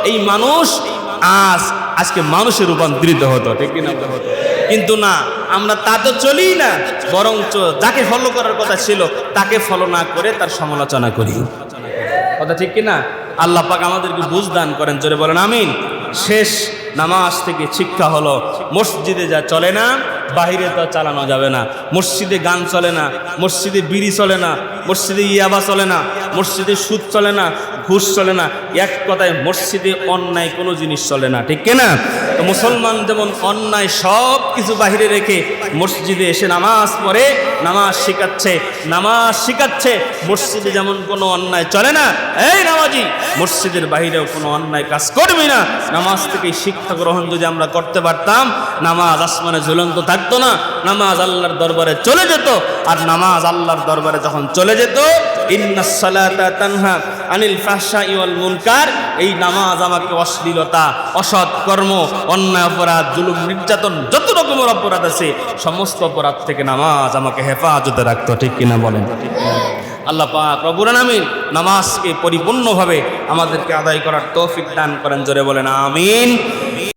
এই মানুষ আজকে মানুষে রূপান্তরিত হতো, ঠিক কিনা? কিন্তু না, আমরা তা তো চলি না, বরঞ্চ যাকে ফলো করার কথা ছিল তাকে ফলো না করে তার সমালোচনা করি। কথা ঠিক কিনা? আল্লাহ পাক আমাদেরকে বুঝ দান করেন, জোরে বলেন আমিন। শেষ নামাজ থেকে শিক্ষা হলো, মসজিদে যা চলে না বাহিরে তা চালানো যাবে না। মসজিদে গান চলে না, মসজিদে বিড়ি চলে না, মসজিদে ইয়াবা চলে না, মসজিদে সুদ চলে না, ঘুষ চলে না, এক কথায় মসজিদে অন্যায় কোনো জিনিস চলে না, ঠিক কিনা? তো মুসলমান যেমন অন্যায় সব কিছু বাহিরে রেখে মসজিদে এসে নামাজ পড়ে, নামাজ শিখাচ্ছে, মসজিদে যেমন কোনো অন্যায় চলে না, এই নামাজি মসজিদের বাহিরেও কোনো অন্যায় কাজ করবি না। নামাজ থেকে শিক্ষা গ্রহণ যদি আমরা করতে পারতাম, নামাজ আসমানে ঝুলন্ত থাকতো না, নামাজ আল্লাহর দরবারে চলে যেত। আর নামাজ আল্লাহর দরবারে যখন চলে যেত, ইন্নাস সালাতা তানহা আনিল ফাহশাই ওয়াল মুনকার, এই নামাজ আমাকে অশ্লীলতা, অসৎ কর্ম, অন্যায় অপরাধ, জুলুম, নির্যাতন, যত রকমের অপরাধ আছে সমস্ত অপরাধ থেকে নামাজ আমাকে হেফাজতে রাখতো, ঠিক কিনা বলেন? আল্লাহ পাক রব্বুল আলামিন নামাজকে পরিপূর্ণভাবে আমাদেরকে আদায় করার তৌফিক দান করেন, জোরে বলেন আমিন।